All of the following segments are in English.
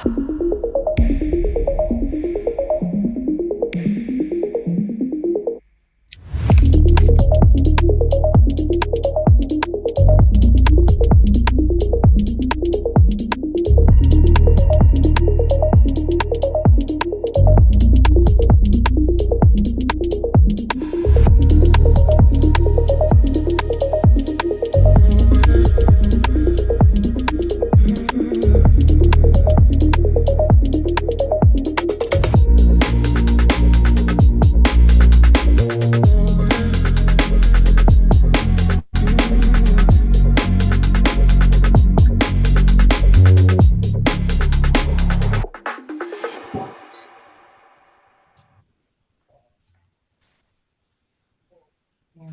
There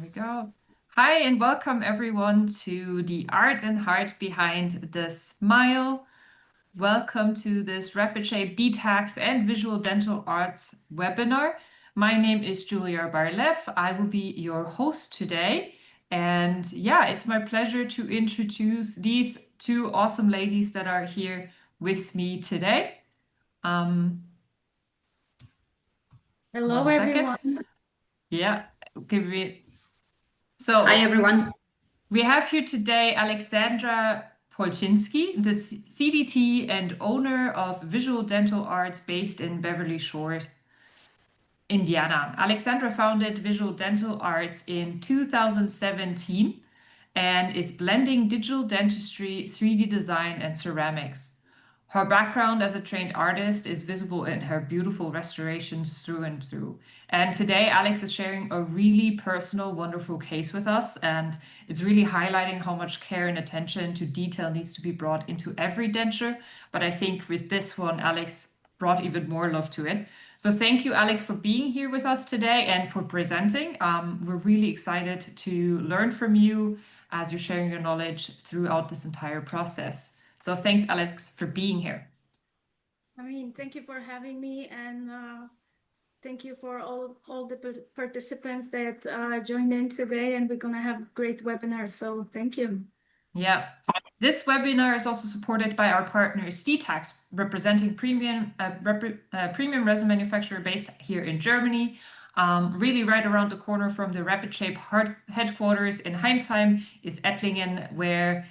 we go. Hi, and welcome everyone to the art and heart behind the smile. Welcome to this Rapid Shape Detax and Visual Dental Arts webinar. My name is Julia Bar-lev. I will be your host today. And yeah, it's my pleasure to introduce these two awesome ladies that are here with me today. Hello, everyone. Yeah, give me. So, hi, everyone. We have here today Aleksandra Polczynski, the CDT and owner of Visual Dental Arts based in Beverly Shores, Indiana. Aleksandra founded Visual Dental Arts in 2017 and is blending digital dentistry, 3D design, and ceramics. Her background as a trained artist is visible in her beautiful restorations through and through. And today, Alex is sharing a really personal, wonderful case with us. And it's really highlighting how much care and attention to detail needs to be brought into every denture. But I think with this one, Alex brought even more love to it. So thank you, Alex, for being here with us today and for presenting. We're really excited to learn from you as you're sharing your knowledge throughout this entire process. So thanks, Alex, for being here. Thank you for having me, and thank you for all the participants that joined in today, and we're going to have a great webinar, so thank you. Yeah, this webinar is also supported by our partners Detax, representing premium resin manufacturer based here in Germany, really right around the corner from the Rapid Shape headquarters in Heimsheim is Ettlingen, where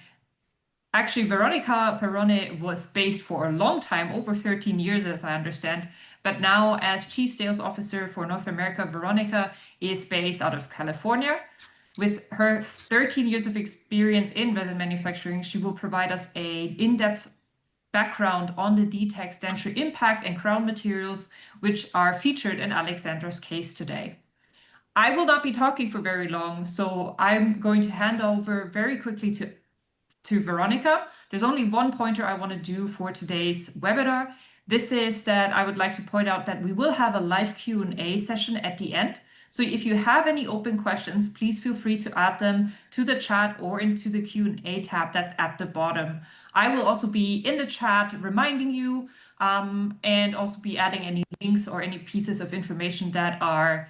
actually, Veronika Perrone was based for a long time, over 13 years, as I understand. But now, as Chief Sales Officer for North America, Veronika is based out of California. With her 13 years of experience in resin manufacturing, she will provide us an in-depth background on the Detax denture impact and crown materials, which are featured in Aleksandra's case today. I will not be talking for very long, so I'm going to hand over very quickly to Veronika. There's only one pointer I want to do for today's webinar. This is that I would like to point out that we will have a live Q&A session at the end. So if you have any open questions, please feel free to add them to the chat or into the Q&A tab that's at the bottom. I will also be in the chat reminding you and also be adding any links or any pieces of information that are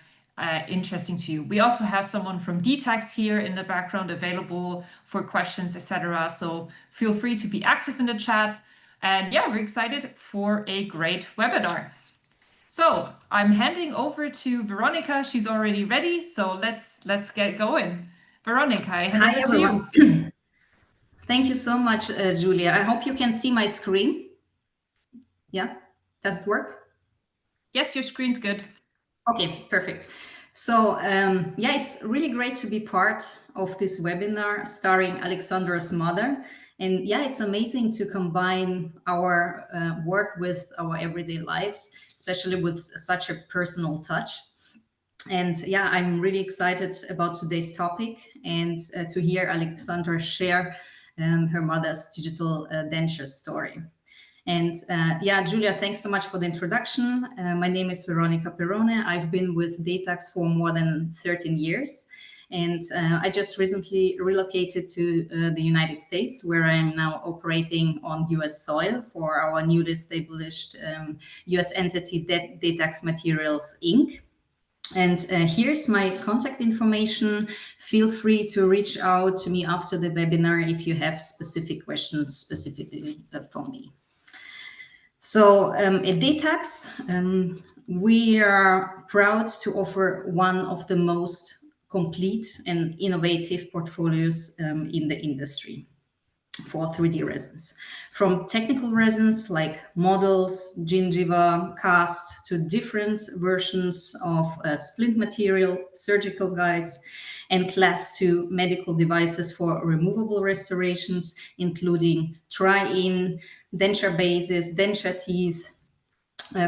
interesting to you. We also have someone from Detax here in the background available for questions, etc. So feel free to be active in the chat. And yeah, we're excited for a great webinar. So I'm handing over to Veronika. She's already ready. So let's get going. Veronika, I hand over to you. Thank you so much, Julia. I hope you can see my screen. Yeah, does it work? Yes, your screen's good. Okay, perfect. So yeah, it's really great to be part of this webinar starring Aleksandra's mother. And yeah, it's amazing to combine our work with our everyday lives, especially with such a personal touch. And yeah, I'm really excited about today's topic and to hear Aleksandra share her mother's digital denture story. And yeah, Julia, thanks so much for the introduction. My name is Veronika Perrone. I've been with Detax for more than 13 years. And I just recently relocated to the United States, where I'm now operating on US soil for our newly established US entity, Detax Materials, Inc. And here's my contact information. Feel free to reach out to me after the webinar if you have specific questions specifically for me. So at Detax, we are proud to offer one of the most complete and innovative portfolios in the industry for 3D resins. From technical resins like models, gingiva, cast, to different versions of splint material, surgical guides, and class 2 medical devices for removable restorations, including try-in, denture bases, denture teeth,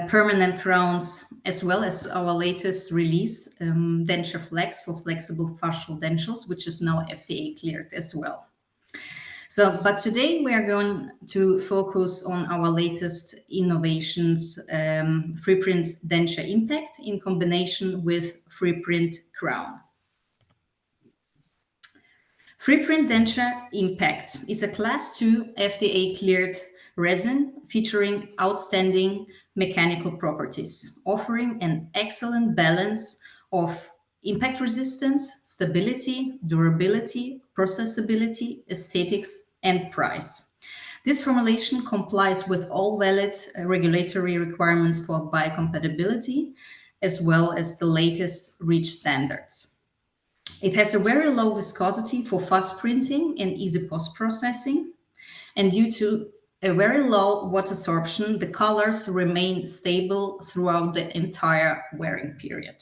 permanent crowns, as well as our latest release, Denture Flex for flexible fascial dentures, which is now FDA cleared as well. So, but today we are going to focus on our latest innovations, Freeprint Denture Impact in combination with Freeprint Crown. Freeprint Denture Impact is a Class 2 FDA cleared resin featuring outstanding mechanical properties, offering an excellent balance of impact resistance, stability, durability, processability, aesthetics, and price. This formulation complies with all valid regulatory requirements for biocompatibility, as well as the latest REACH standards. It has a very low viscosity for fast printing and easy post-processing, and due to a very low water absorption, the colors remain stable throughout the entire wearing period.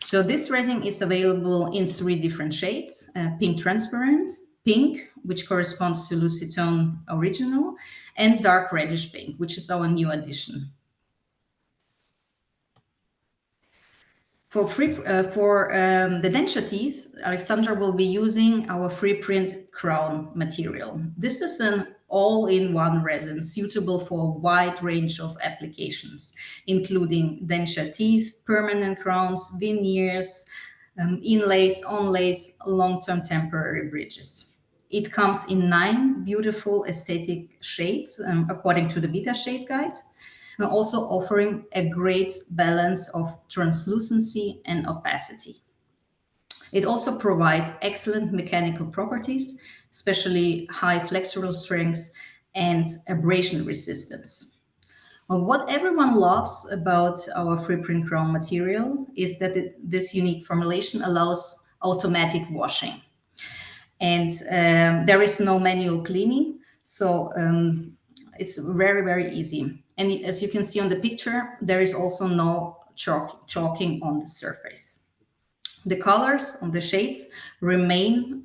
So this resin is available in 3 different shades: pink transparent, pink, which corresponds to Lucitone original, and dark reddish pink, which is our new addition. For the denture teeth, Aleksandra will be using our Freeprint Crown material. This is an all-in-one resin suitable for a wide range of applications, including denture teeth, permanent crowns, veneers, inlays, onlays, long-term temporary bridges. It comes in 9 beautiful aesthetic shades, according to the Vita Shade Guide, also offering a great balance of translucency and opacity. It also provides excellent mechanical properties, especially high flexural strength and abrasion resistance. Well, what everyone loves about our Freeprint Crown material is that this unique formulation allows automatic washing. And there is no manual cleaning, so it's very, very easy. And as you can see on the picture, there is also no chalking on the surface. The colors on the shades remain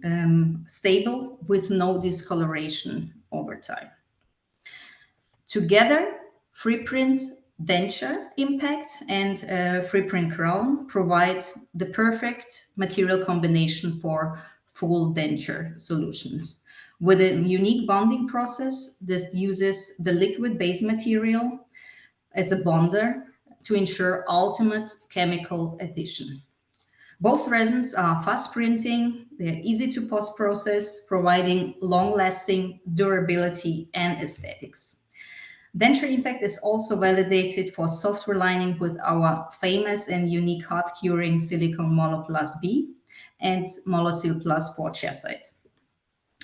stable with no discoloration over time. Together, Freeprint Denture Impact and Freeprint Crown provide the perfect material combination for full denture solutions, with a unique bonding process that uses the liquid base material as a bonder to ensure ultimate chemical adhesion. Both resins are fast printing, they're easy to post-process, providing long-lasting durability and aesthetics. Denture Impact is also validated for soft relining with our famous and unique hard curing silicone Molo Plus B and Molosil Plus for chairside.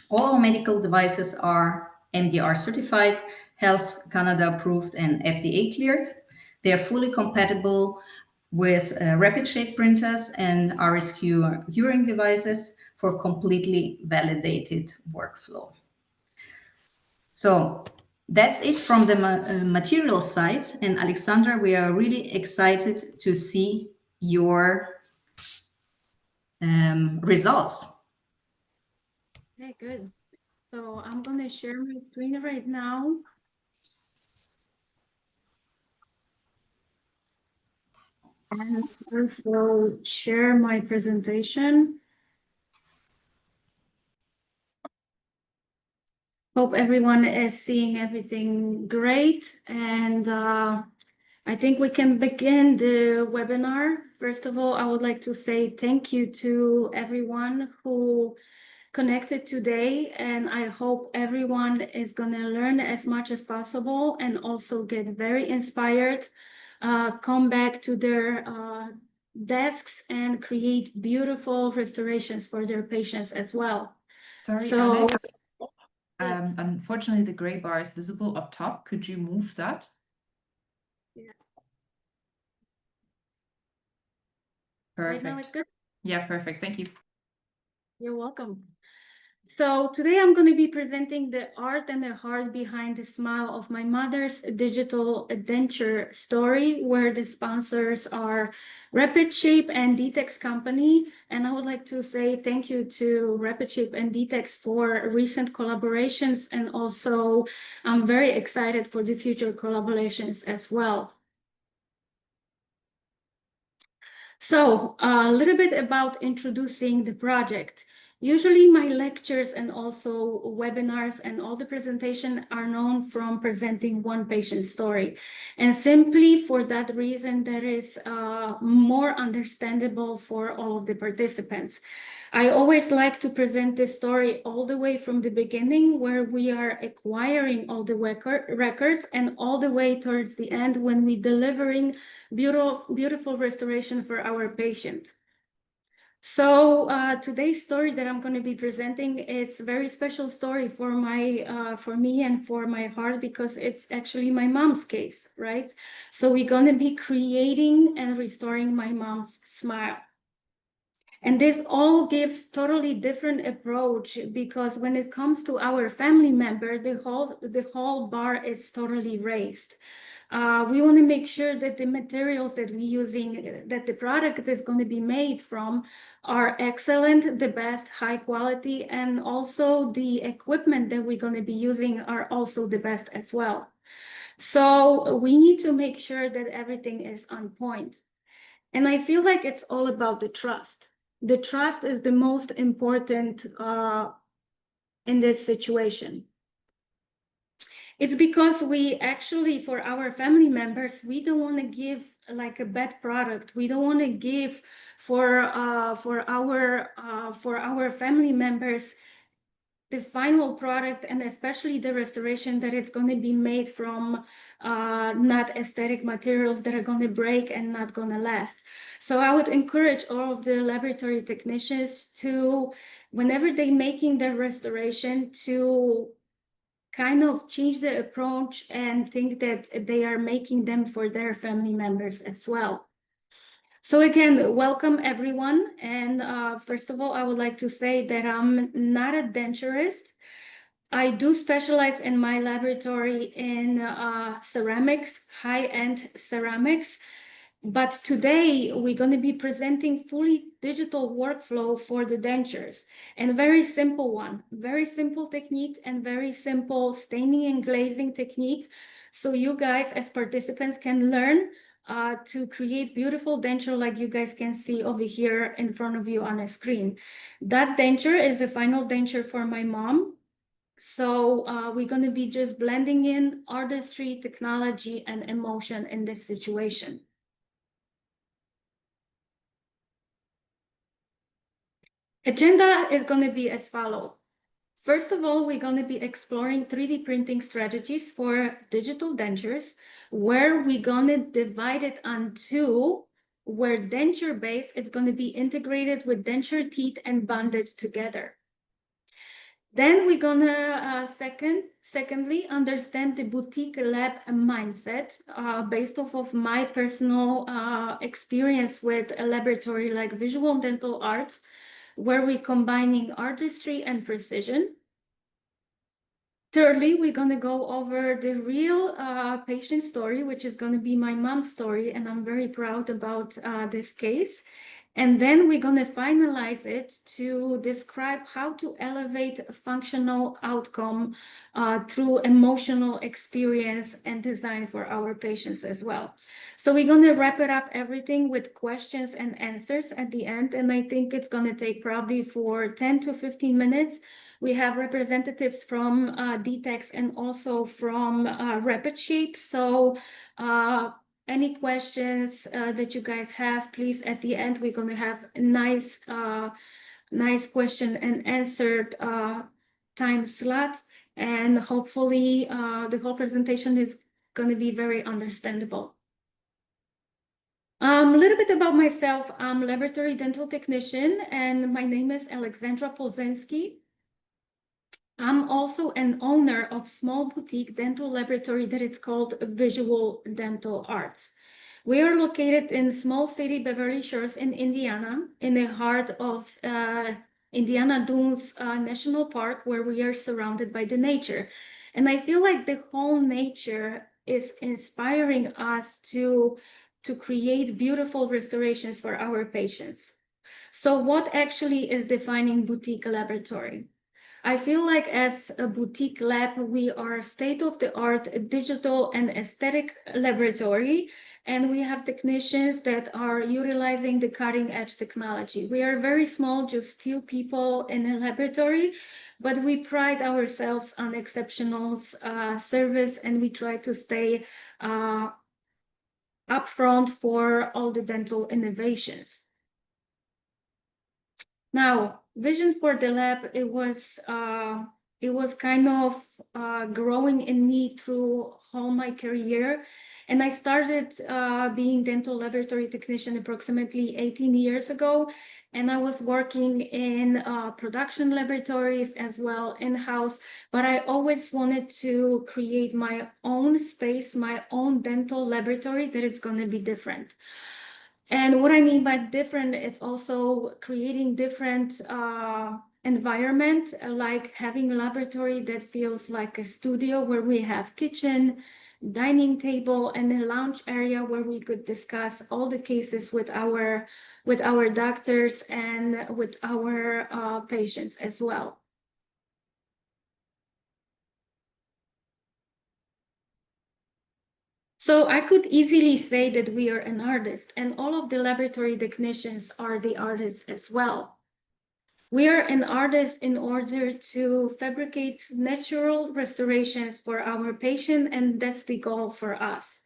All our medical devices are MDR certified, Health Canada approved, and FDA cleared. They are fully compatible with rapid shape printers and RSQ curing devices for completely validated workflow. So that's it from the material side. And Aleksandra, we are really excited to see your results. Okay, good. So I'm going to share my screen right now. And also share my presentation. Hope everyone is seeing everything great. And I think we can begin the webinar. First of all, I would like to say thank you to everyone who connected today, and I hope everyone is going to learn as much as possible and also get very inspired, come back to their desks and create beautiful restorations for their patients as well. Sorry, So, Alex. Unfortunately, the gray bar is visible up top. Could you move that? Yes. Perfect. Right now it's good? Yeah, perfect. Thank you. You're welcome. So today I'm going to be presenting the art and the heart behind the smile of my mother's digital denture story, where the sponsors are Rapid Shape and Detax Company. And I would like to say thank you to Rapid Shape and Detax for recent collaborations. And also I'm very excited for the future collaborations as well. So a little bit about introducing the project. Usually my lectures and also webinars and all the presentation are known from presenting one patient story. And simply for that reason, that is more understandable for all of the participants. I always like to present this story all the way from the beginning, where we are acquiring all the records, and all the way towards the end when we're delivering beautiful restoration for our patient. So today's story that I'm going to be presenting, it's a very special story for me and for my heart, because it's actually my mom's case, right? So we're going to be creating and restoring my mom's smile. And this all gives totally different approach, because when it comes to our family member, the whole bar is totally raised. We want to make sure that the materials that we're using, that the product is going to be made from, are excellent, the best, high quality, and also the equipment that we're going to be using are also the best as well. So we need to make sure that everything is on point. And I feel like it's all about the trust. The trust is the most important in this situation. It's because we actually, for our family members, we don't want to give like a bad product. We don't want to give for our family members the final product, and especially the restoration, that it's going to be made from not aesthetic materials that are going to break and not going to last. So I would encourage all of the laboratory technicians to, whenever they're making their restoration, to kind of change the approach and think that they are making them for their family members as well. So again, welcome everyone. And first of all, I would like to say that I'm not a denturist. I do specialize in my laboratory in ceramics, high-end ceramics. But today we're going to be presenting fully digital workflow for the dentures, and a very simple one, very simple technique and very simple staining and glazing technique. So you guys as participants can learn to create beautiful denture like you guys can see over here in front of you on a screen. That denture is a final denture for my mom. So we're going to be just blending in artistry, technology, and emotion in this situation. Agenda is going to be as follows. First of all, we're going to be exploring 3D printing strategies for digital dentures, where we're going to divide it on two, where denture base is going to be integrated with denture teeth and bonded together. Then we're going to secondly understand the boutique lab mindset based off of my personal experience with a laboratory like Visual Dental Arts, where we're combining artistry and precision. Thirdly, we're going to go over the real patient story, which is going to be my mom's story, and I'm very proud about this case. And then we're going to finalize it to describe how to elevate a functional outcome through emotional experience and design for our patients as well. So we're going to wrap it up everything with questions and answers at the end. And I think it's going to take probably for 10 to 15 minutes. We have representatives from Detax and also from Rapid Shape. So any questions that you guys have, please, at the end, we're going to have a nice question and answer time slot. And hopefully the whole presentation is going to be very understandable. A little bit about myself. I'm a laboratory dental technician, and my name is Aleksandra Polczynski. I'm also an owner of small boutique dental laboratory that is called Visual Dental Arts. We are located in small city Beverly Shores in Indiana, in the heart of Indiana Dunes National Park, where we are surrounded by the nature. And I feel like the whole nature is inspiring us to create beautiful restorations for our patients. So what actually is defining boutique laboratory? I feel like as a boutique lab, we are state-of-the-art digital and aesthetic laboratory, and we have technicians that are utilizing the cutting-edge technology. We are very small, just few people in a laboratory, but we pride ourselves on exceptional service, and we try to stay upfront for all the dental innovations. Now, vision for the lab, it was kind of growing in me through all my career. And I started being dental laboratory technician approximately 18 years ago. And I was working in production laboratories as well in-house, but I always wanted to create my own space, my own dental laboratory that is going to be different. And what I mean by different, it's also creating different environment, like having a laboratory that feels like a studio where we have kitchen, dining table, and a lounge area where we could discuss all the cases with our doctors and with our patients as well. So I could easily say that we are an artist, and all of the laboratory technicians are the artists as well. We are an artist in order to fabricate natural restorations for our patient, and that's the goal for us.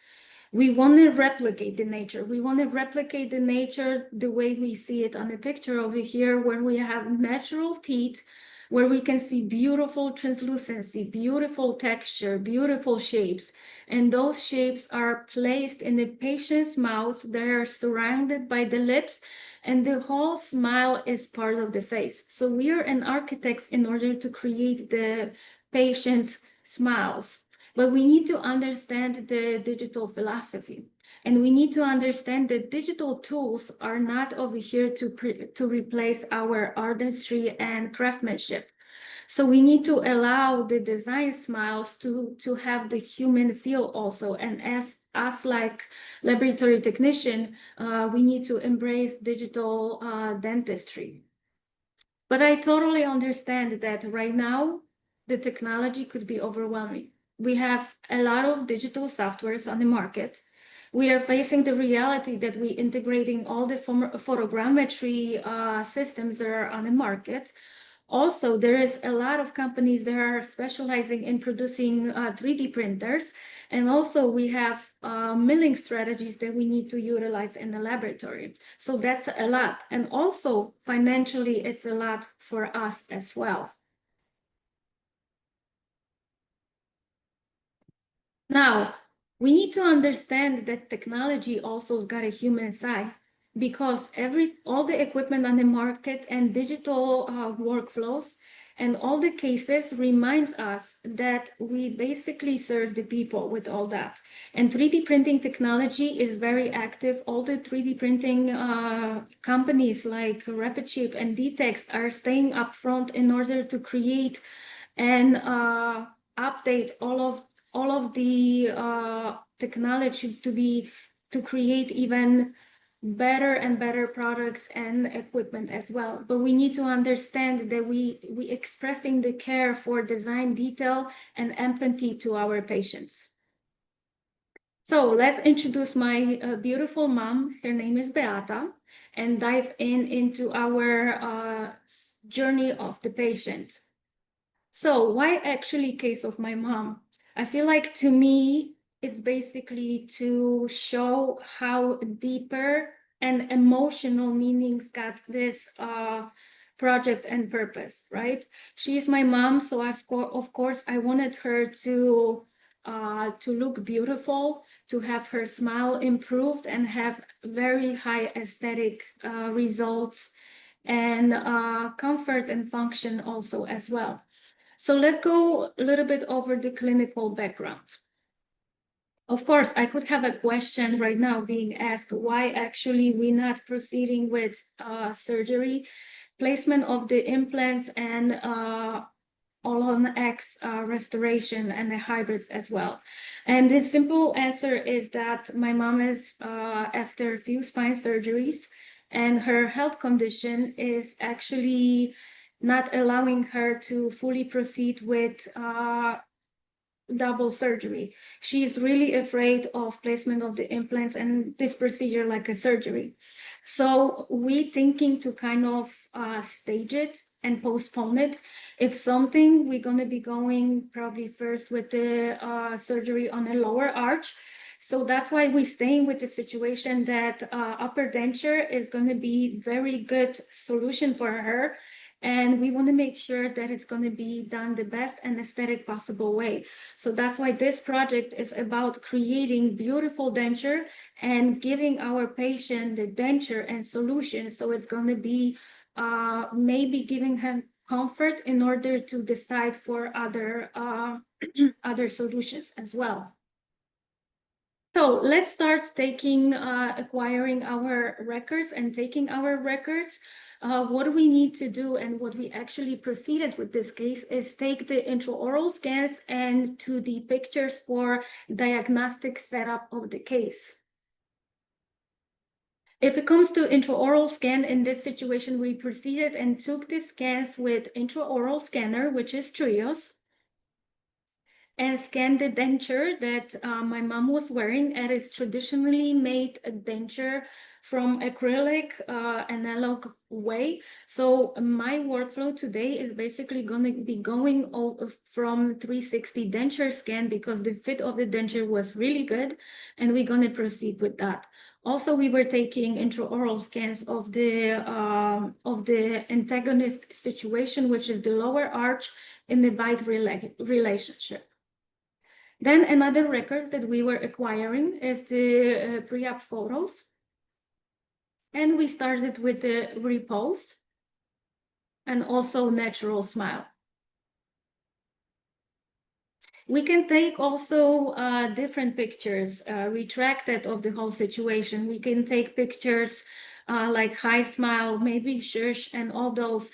We want to replicate the nature. We want to replicate the nature the way we see it on the picture over here, where we have natural teeth, where we can see beautiful translucency, beautiful texture, beautiful shapes. And those shapes are placed in the patient's mouth. They are surrounded by the lips, and the whole smile is part of the face. So we are an architects in order to create the patient's smiles. But we need to understand the digital philosophy. And we need to understand that digital tools are not over here to replace our artistry and craftsmanship. So we need to allow the design smiles to have the human feel also. And as us like laboratory technician, we need to embrace digital dentistry. But I totally understand that right now, the technology could be overwhelming. We have a lot of digital softwares on the market. We are facing the reality that we're integrating all the photogrammetry systems that are on the market. Also, there is a lot of companies that are specializing in producing 3D printers. And also we have milling strategies that we need to utilize in the laboratory. So that's a lot. And also financially, it's a lot for us as well. Now, we need to understand that technology also has got a human side, because all the equipment on the market and digital workflows and all the cases reminds us that we basically serve the people with all that. And 3D printing technology is very active. All the 3D printing companies like RapidChip and Detax are staying up front in order to create and update all of the technology to create even better and better products and equipment as well. But we need to understand that we expressing the care for design detail and empathy to our patients. So let's introduce my beautiful mom. Her name is Beata, and dive into our journey of the patient. So why actually case of my mom? I feel like to me, it's basically to show how deeper and emotional meanings got this project and purpose, right? She's my mom, so of course I wanted her to look beautiful, to have her smile improved, and have very high aesthetic results and comfort and function also as well. So let's go a little bit over the clinical background. Of course, I could have a question right now being asked why actually we're not proceeding with surgery, placement of the implants, and all-on-X restoration and the hybrids as well. And the simple answer is that my mom is after a few spine surgeries, and her health condition is actually not allowing her to fully proceed with double surgery. She is really afraid of placement of the implants and this procedure like a surgery. So we thinking to kind of stage it and postpone it. If something, we're going to be going probably first with the surgery on a lower arch. So that's why we're staying with the situation that upper denture is going to be very good solution for her. And we want to make sure that it's going to be done the best and aesthetic possible way. So that's why this project is about creating beautiful denture and giving our patient the denture and solution. So it's going to be maybe giving him comfort in order to decide for other other solutions as well. So let's start acquiring our records and taking our records. What do we need to do, and what we actually proceeded with this case is take the intraoral scans and 2D pictures for diagnostic setup of the case. If it comes to intraoral scan, in this situation, we proceeded and took the scans with intraoral scanner, which is Trios, and scanned the denture that my mom was wearing, and it's traditionally made a denture from acrylic analog way. So my workflow today is basically going to be going from 360 denture scan because the fit of the denture was really good, and we're going to proceed with that. Also, we were taking intraoral scans of the antagonist situation, which is the lower arch in the bite relationship. Then another record that we were acquiring is the pre-op photos. And we started with the repose and also natural smile. We can take also different pictures, retracted of the whole situation. We can take pictures like high smile, maybe shush, and all those.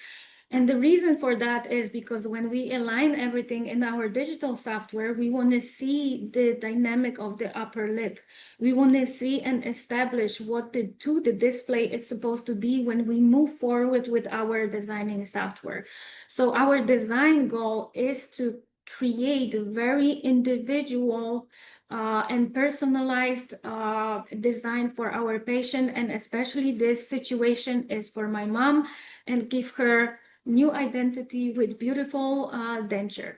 And the reason for that is because when we align everything in our digital software, we want to see the dynamic of the upper lip. We want to see and establish what the display is supposed to be when we move forward with our designing software. So our design goal is to create a very individual and personalized design for our patient, and especially this situation is for my mom, and give her new identity with beautiful denture.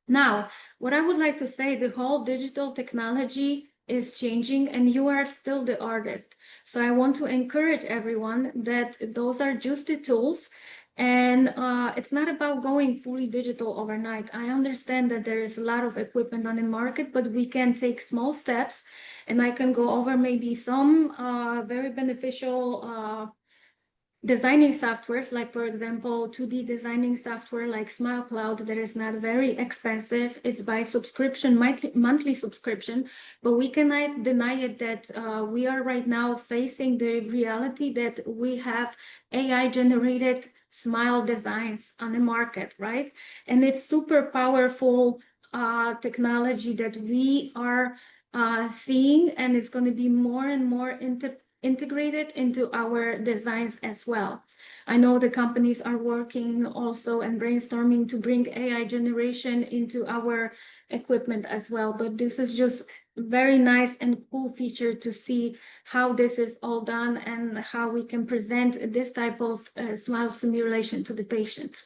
Now, what I would like to say, the whole digital technology is changing, and you are still the artist. So I want to encourage everyone that those are just the tools, and it's not about going fully digital overnight. I understand that there is a lot of equipment on the market, but we can take small steps, and I can go over maybe some very beneficial designing softwares, like for example 2D designing software like Smilecloud, that is not very expensive. It's by subscription, monthly subscription, but we cannot deny it that we are right now facing the reality that we have AI generated smile designs on the market, right? And it's super powerful technology that we are seeing, and it's going to be more and more integrated into our designs as well. I know the companies are working also and brainstorming to bring AI generation into our equipment as well, but this is just very nice and cool feature to see how this is all done and how we can present this type of smile simulation to the patient.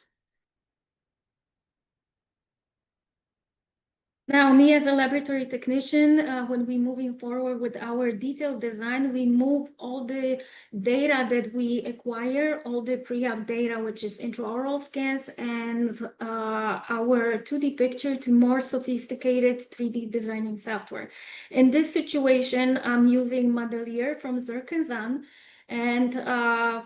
Now, me as a laboratory technician, when we're moving forward with our detailed design, we move all the data that we acquire, all the pre-op data, which is intraoral scans, and our 2D picture to more sophisticated 3D designing software. In this situation, I'm using Modelier from Zircon. And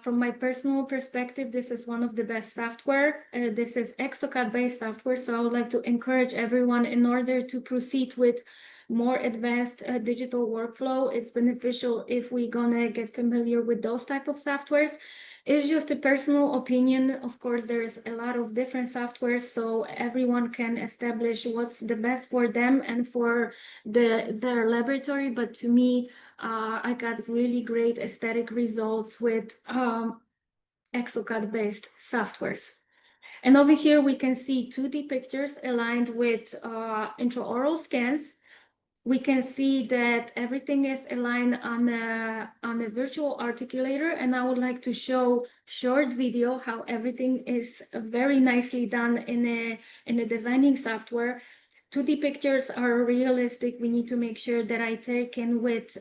from my personal perspective, this is one of the best software. This is exocad-based software, so I would like to encourage everyone, in order to proceed with more advanced digital workflow, it's beneficial if we're gonna get familiar with those type of softwares. It's just a personal opinion. Of course, there's a lot of different softwares, so everyone can establish what's the best for them and for their laboratory. But to me, I got really great aesthetic results with exocad-based softwares. And over here, we can see 2D pictures aligned with intraoral scans. We can see that everything is aligned on a virtual articulator, and I would like to show short video how everything is very nicely done in a designing software. 2D pictures are realistic. We need to make sure that I take in with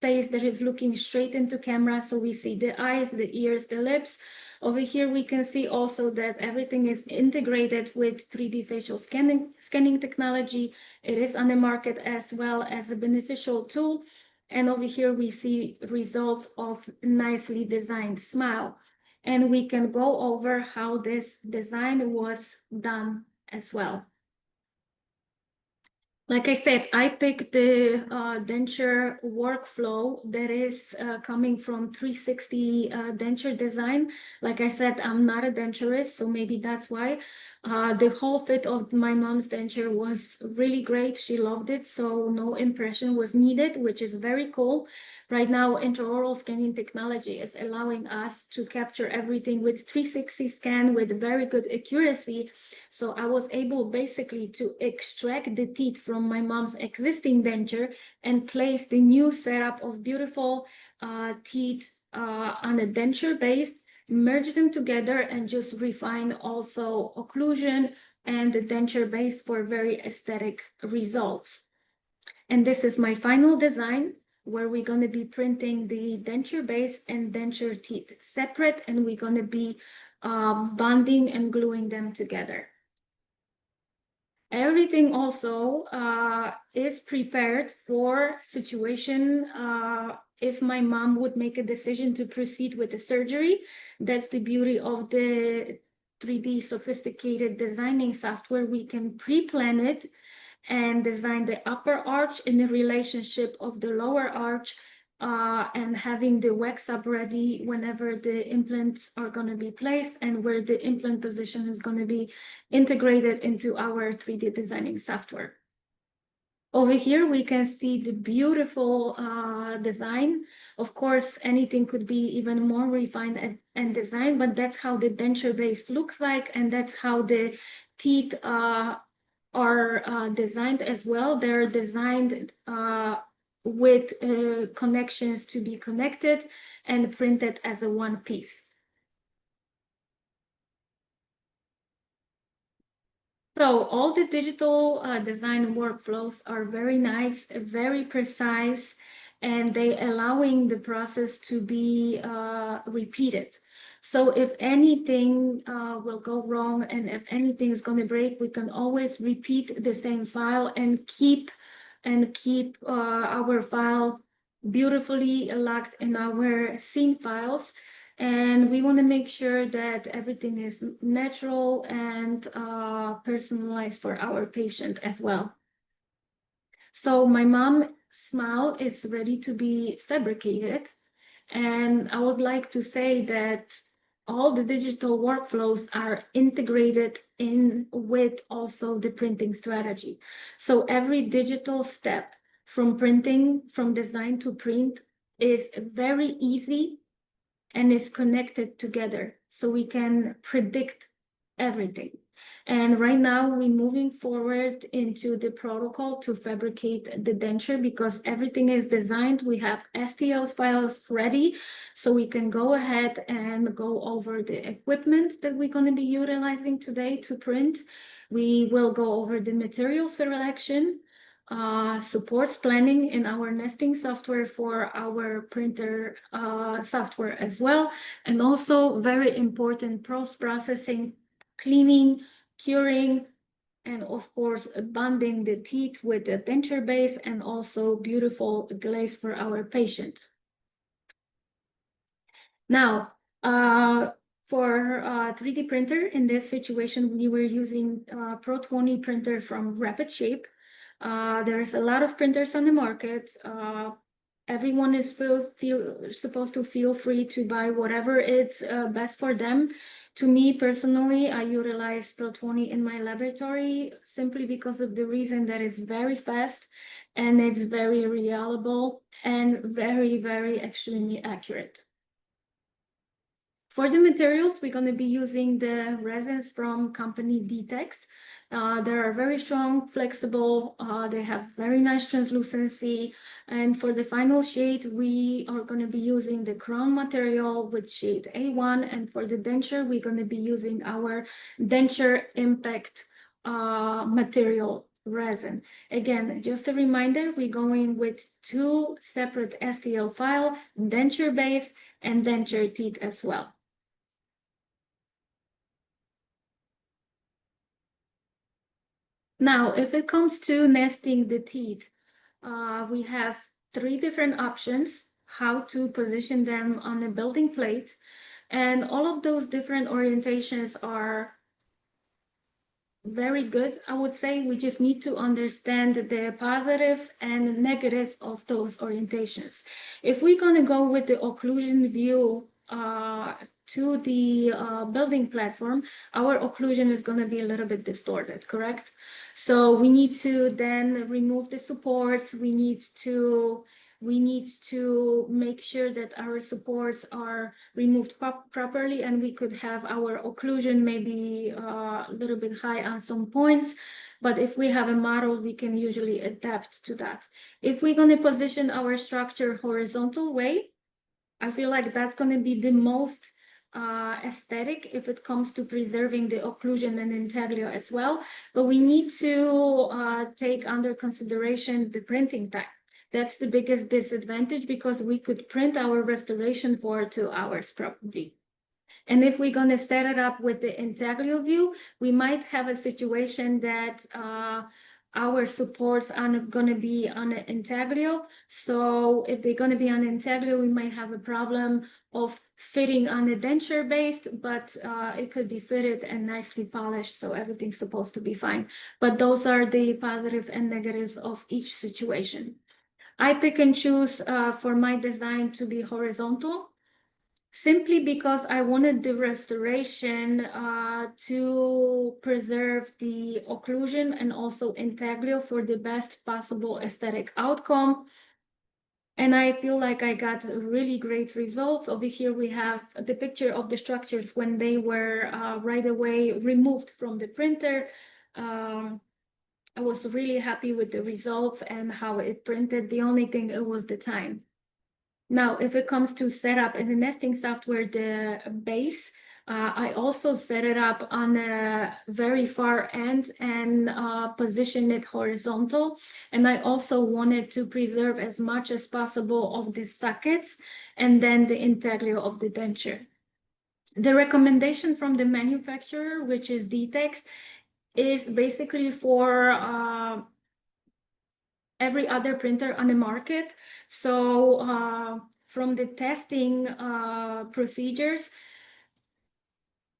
face that is looking straight into camera, so we see the eyes, the ears, the lips. Over here, we can see also that everything is integrated with 3D facial scanning technology. It is on the market as well as a beneficial tool. And over here, we see results of nicely designed smile. And we can go over how this design was done as well. Like I said, I picked the denture workflow that is coming from 360 denture design. Like I said, I'm not a denturist, so maybe that's why. The whole fit of my mom's denture was really great. She loved it, so no impression was needed, which is very cool. Right now, intraoral scanning technology is allowing us to capture everything with 360 scan with very good accuracy. So I was able basically to extract the teeth from my mom's existing denture and place the new setup of beautiful teeth on a denture base, merge them together, and just refine also occlusion and the denture base for very aesthetic results. And this is my final design, where we're going to be printing the denture base and denture teeth separate, and we're going to be bonding and gluing them together. Everything also is prepared for situation if my mom would make a decision to proceed with the surgery. That's the beauty of the 3D sophisticated designing software. We can pre-plan it and design the upper arch in the relationship of the lower arch, and having the wax up ready whenever the implants are going to be placed and where the implant position is going to be integrated into our 3D designing software. Over here, we can see the beautiful design. Of course, anything could be even more refined and designed, but that's how the denture base looks like, and that's how the teeth are designed as well. They're designed with connections to be connected and printed as a one piece. So all the digital design workflows are very nice, very precise, and they allowing the process to be repeated. So if anything will go wrong and if anything is going to break, we can always repeat the same file and keep our file beautifully locked in our scene files. And we want to make sure that everything is natural and personalized for our patient as well. So my mom's smile is ready to be fabricated. And I would like to say that all the digital workflows are integrated in with also the printing strategy. So every digital step from printing, from design to print, is very easy and is connected together, so we can predict everything. And right now we're moving forward into the protocol to fabricate the denture, because everything is designed. We have STL files ready, so we can go ahead and go over the equipment that we're going to be utilizing today to print. We will go over the material selection, supports planning in our nesting software for our printer software as well, and also very important post-processing, cleaning, curing, and of course bonding the teeth with the denture base, and also beautiful glaze for our patients. Now, for 3D printer, in this situation, we were using Pro 20 printer from Rapid Shape. There's a lot of printers on the market. Everyone is supposed to feel free to buy whatever it's best for them. To me personally, I utilize Pro 20 in my laboratory simply because of the reason that it's very fast and it's very reliable and very, very extremely accurate. For the materials, we're going to be using the resins from company Detax. They are very strong, flexible, they have very nice translucency. And for the final shade, we are going to be using the crown material with shade A1. And for the denture, we're going to be using our denture impact material resin. Again, just a reminder, we're going with 2 separate STL file, denture base and denture teeth as well. Now, if it comes to nesting the teeth, we have 3 different options how to position them on the building plate. And all of those different orientations are very good. I would say we just need to understand the positives and negatives of those orientations. If we're going to go with the occlusion view to the building platform, our occlusion is going to be a little bit distorted, correct? So we need to then remove the supports. We need to make sure that our supports are removed properly, and we could have our occlusion maybe a little bit high on some points. But if we have a model, we can usually adapt to that. If we're going to position our structure horizontal way, I feel like that's going to be the most aesthetic if it comes to preserving the occlusion and intaglio as well. But we need to take under consideration the printing time. That's the biggest disadvantage because we could print our restoration for 2 hours probably. And if we're going to set it up with the intaglio view, we might have a situation that our supports are going to be on an intaglio. So if they're going to be on intaglio, we might have a problem of fitting on the denture base, but it could be fitted and nicely polished, so everything's supposed to be fine. But those are the positives and negatives of each situation. I pick and choose for my design to be horizontal, simply because I wanted the restoration to preserve the occlusion and also intaglio for the best possible aesthetic outcome. And I feel like I got really great results. Over here we have the picture of the structures when they were right away removed from the printer. I was really happy with the results and how it printed. The only thing, it was the time. Now, if it comes to setup in the nesting software, the base, I also set it up on a very far end and position it horizontal. And I also wanted to preserve as much as possible of the sockets and then the intaglio of the denture. The recommendation from the manufacturer, which is Detax, is basically for every other printer on the market. So from the testing procedures,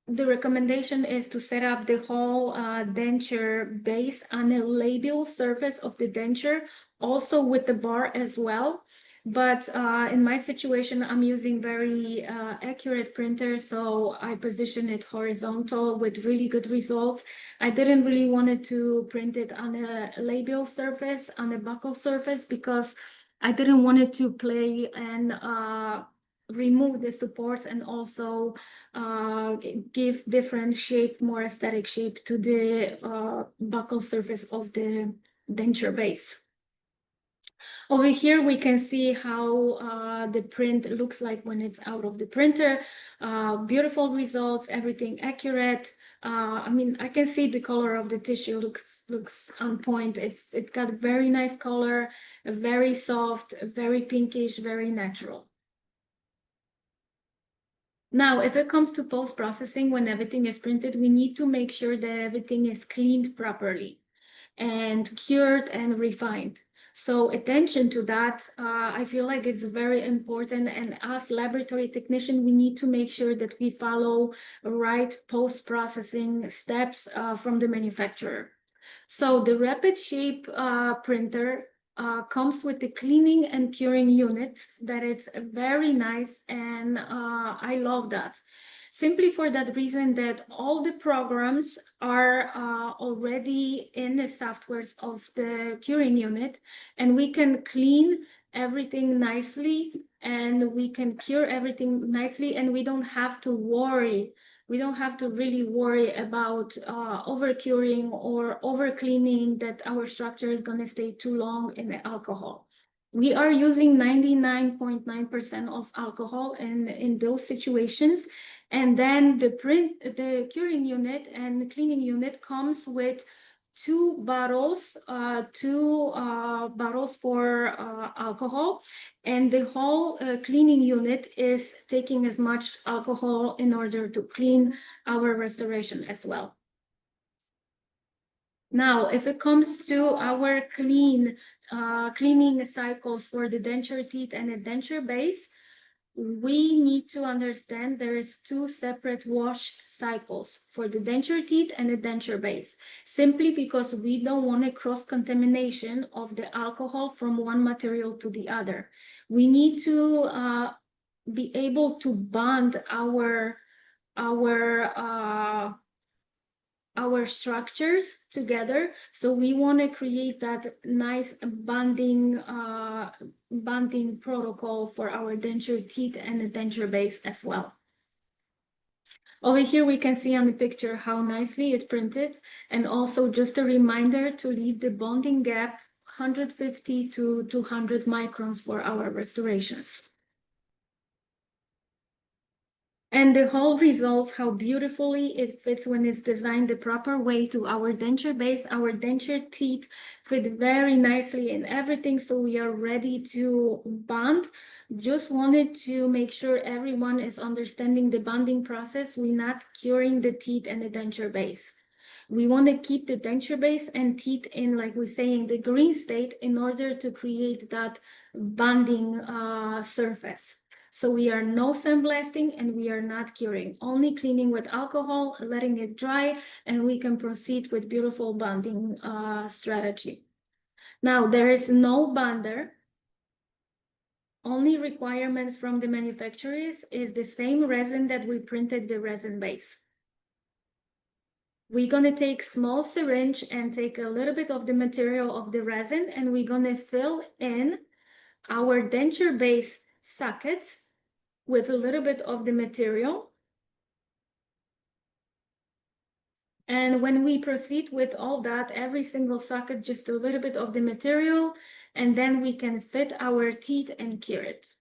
the recommendation is to set up the whole denture base on a labial surface of the denture, also with the bar as well. But in my situation, I'm using very accurate printer, so I position it horizontal with really good results. I didn't really want to print it on a labial surface, on a buccal surface, because I didn't want it to play and remove the supports and also give different shape, more aesthetic shape to the buccal surface of the denture base. Over here, we can see how the print looks like when it's out of the printer. Beautiful results, everything accurate. I mean, I can see the color of the tissue looks on point. It's got a very nice color, very soft, very pinkish, very natural. Now, if it comes to post-processing, when everything is printed, we need to make sure that everything is cleaned properly and cured and refined. So attention to that, I feel like it's very important. And as laboratory technician, we need to make sure that we follow right post-processing steps from the manufacturer. So the Rapid Shape printer comes with the cleaning and curing unit that is very nice, and I love that. Simply for that reason that all the programs are already in the softwares of the curing unit, and we can clean everything nicely and we can cure everything nicely, and we don't have to worry. We don't have to really worry about over curing or over cleaning, that our structure is going to stay too long in the alcohol. We are using 99.9% of alcohol in those situations. And then the curing unit and cleaning unit comes with two bottles for alcohol, and the whole cleaning unit is taking as much alcohol in order to clean our restoration as well. Now, if it comes to our cleaning cycles for the denture teeth and the denture base, we need to understand there is two separate wash cycles for the denture teeth and the denture base, simply because we don't want a cross-contamination of the alcohol from one material to the other. We need to be able to bond our structures together. So we want to create that nice bonding protocol for our denture teeth and the denture base as well. Over here we can see on the picture how nicely it's printed, and also just a reminder to leave the bonding gap 150 to 200 microns for our restorations. And the whole results, how beautifully it fits when it's designed the proper way to our denture base. Our denture teeth fit very nicely in everything, so we are ready to bond. Just wanted to make sure everyone is understanding the bonding process. We're not curing the teeth and the denture base. We want to keep the denture base and teeth in, like we're saying, the green state in order to create that bonding surface. So we are no sandblasting and we are not curing, only cleaning with alcohol, letting it dry, and we can proceed with beautiful bonding strategy. Now, there is no bonder. Only requirements from the manufacturers is the same resin that we printed the resin base. We're going to take small syringe and take a little bit of the material of the resin, and we're going to fill in our denture base sockets with a little bit of the material. And when we proceed with all that, every single socket, just a little bit of the material, and then we can fit our teeth and cure it.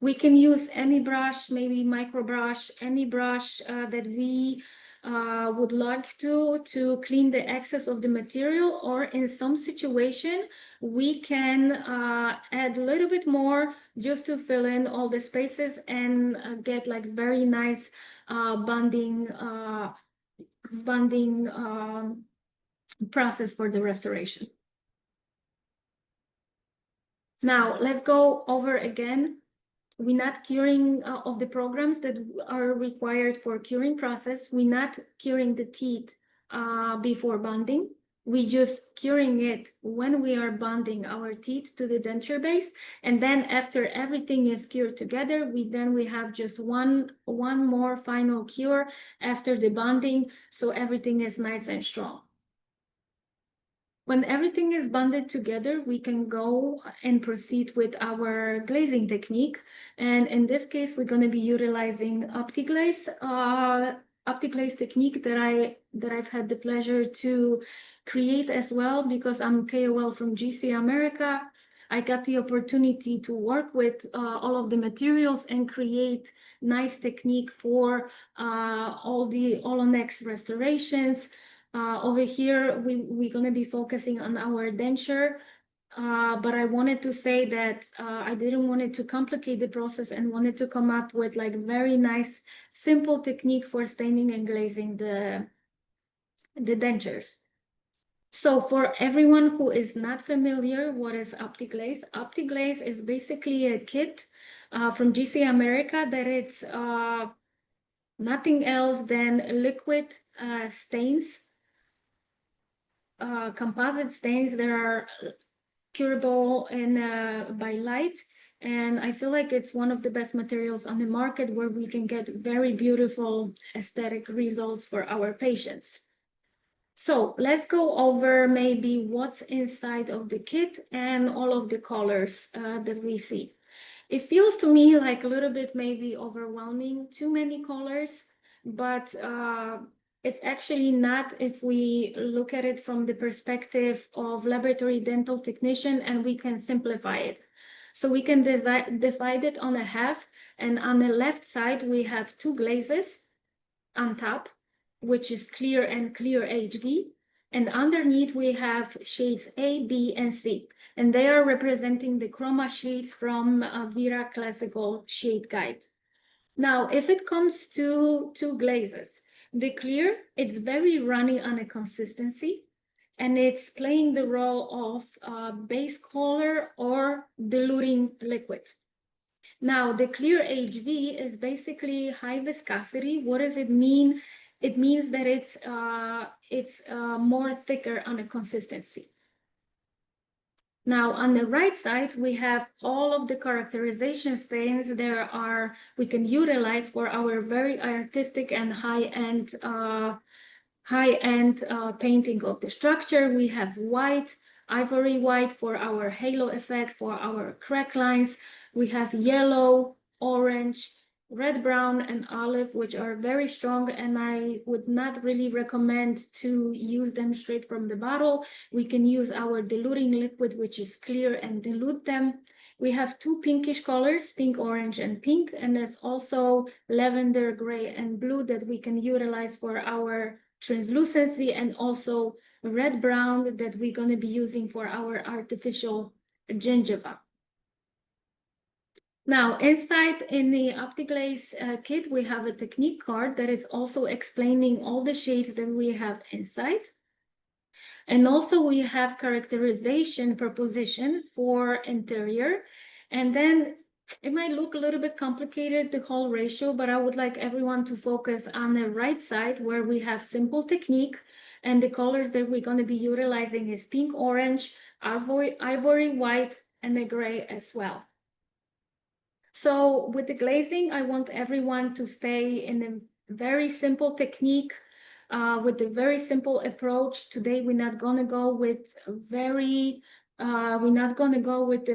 We can use any brush, maybe micro brush, any brush that we would like to clean the excess of the material, or in some situation, we can add a little bit more just to fill in all the spaces and get like very nice bonding process for the restoration. Now, let's go over again. We're not curing of the programs that are required for curing process. We're not curing the teeth before bonding. We're just curing it when we are bonding our teeth to the denture base. And then after everything is cured together, we have just one more final cure after the bonding, so everything is nice and strong. When everything is bonded together, we can go and proceed with our glazing technique. And in this case, we're going to be utilizing Opti Glaze, Opti Glaze technique that I've had the pleasure to create as well, because I'm KOL from GC America. I got the opportunity to work with all of the materials and create nice technique for all the All-on-X restorations. Over here, we're going to be focusing on our denture, but I wanted to say that I didn't want it to complicate the process and wanted to come up with like very nice, simple technique for staining and glazing the dentures. So for everyone who is not familiar, what is Opti Glaze? Opti Glaze is basically a kit from GC America that it's nothing else than liquid stains, composite stains that are curable and by light. And I feel like it's one of the best materials on the market where we can get very beautiful aesthetic results for our patients. So let's go over maybe what's inside of the kit and all of the colors that we see. It feels to me like a little bit maybe overwhelming, too many colors, but it's actually not if we look at it from the perspective of laboratory dental technician, and we can simplify it. So we can divide it on a half, and on the left side, we have two glazes on top, which is clear and clear HV. And underneath we have shades A, B, and C. And they are representing the chroma shades from Vera Classical Shade Guide. Now, if it comes to two glazes, the clear, it's very runny on a consistency, and it's playing the role of base color or diluting liquid. Now, the clear HV is basically high viscosity. What does it mean? It means that it's more thicker on a consistency. Now, on the right side, we have all of the characterization stains we can utilize for our very artistic and high-end painting of the structure. We have white, ivory white for our halo effect, for our crack lines. We have yellow, orange, red, brown, and olive, which are very strong, and I would not really recommend to use them straight from the bottle. We can use our diluting liquid, which is clear, and dilute them. We have two pinkish colors, pink, orange, and pink, and there's also lavender, gray, and blue that we can utilize for our translucency, and also red, brown that we're going to be using for our artificial gingiva. Now, inside in the Opti Glaze kit, we have a technique card that is also explaining all the shades that we have inside. And also we have characterization proposition for interior. And then it might look a little bit complicated, the whole ratio, but I would like everyone to focus on the right side where we have simple technique, and the colors that we're going to be utilizing is pink, orange, ivory white, and the gray as well. So with the glazing, I want everyone to stay in a very simple technique with a very simple approach. Today, we're not going to go with the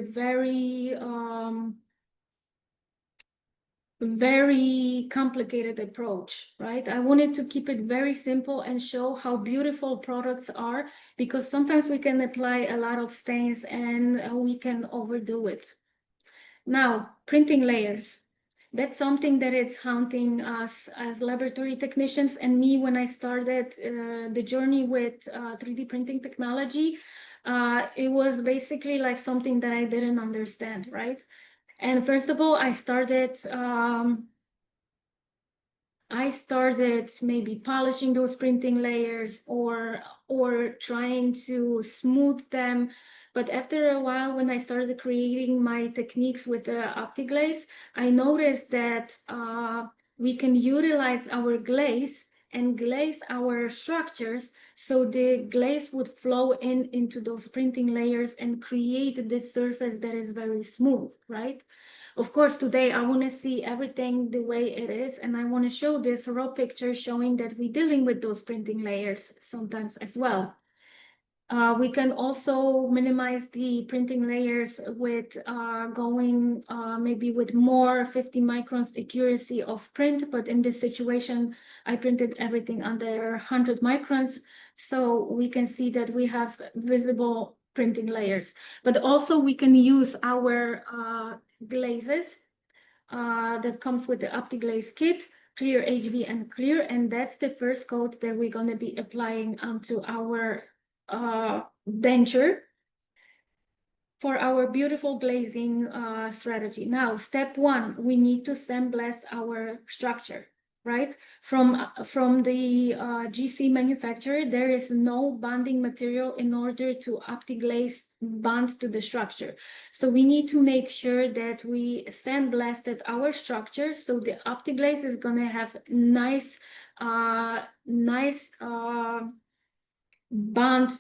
very complicated approach, right? I wanted to keep it very simple and show how beautiful products are, because sometimes we can apply a lot of stains and we can overdo it. Now, printing layers. That's something that it's haunting us as laboratory technicians and me when I started the journey with 3D printing technology. It was basically like something that I didn't understand, right? And first of all, I started maybe polishing those printing layers or trying to smooth them. But after a while, when I started creating my techniques with the Opti Glaze, I noticed that we can utilize our glaze and glaze our structures so the glaze would flow into those printing layers and create this surface that is very smooth, right? Of course, today I want to see everything the way it is, and I want to show this raw picture showing that we're dealing with those printing layers sometimes as well. We can also minimize the printing layers with going maybe with more 50 microns accuracy of print, but in this situation, I printed everything under 100 microns. So we can see that we have visible printing layers, but also we can use our glazes that comes with the Opti Glaze kit, clear HV and clear, and that's the first coat that we're going to be applying onto our denture for our beautiful glazing strategy. Now, step one, we need to sandblast our structure. right? From the GC manufacturer, there is no bonding material in order to Opti Glaze bond to the structure. So we need to make sure that we sandblasted our structure. So the Opti Glaze is gonna have nice bond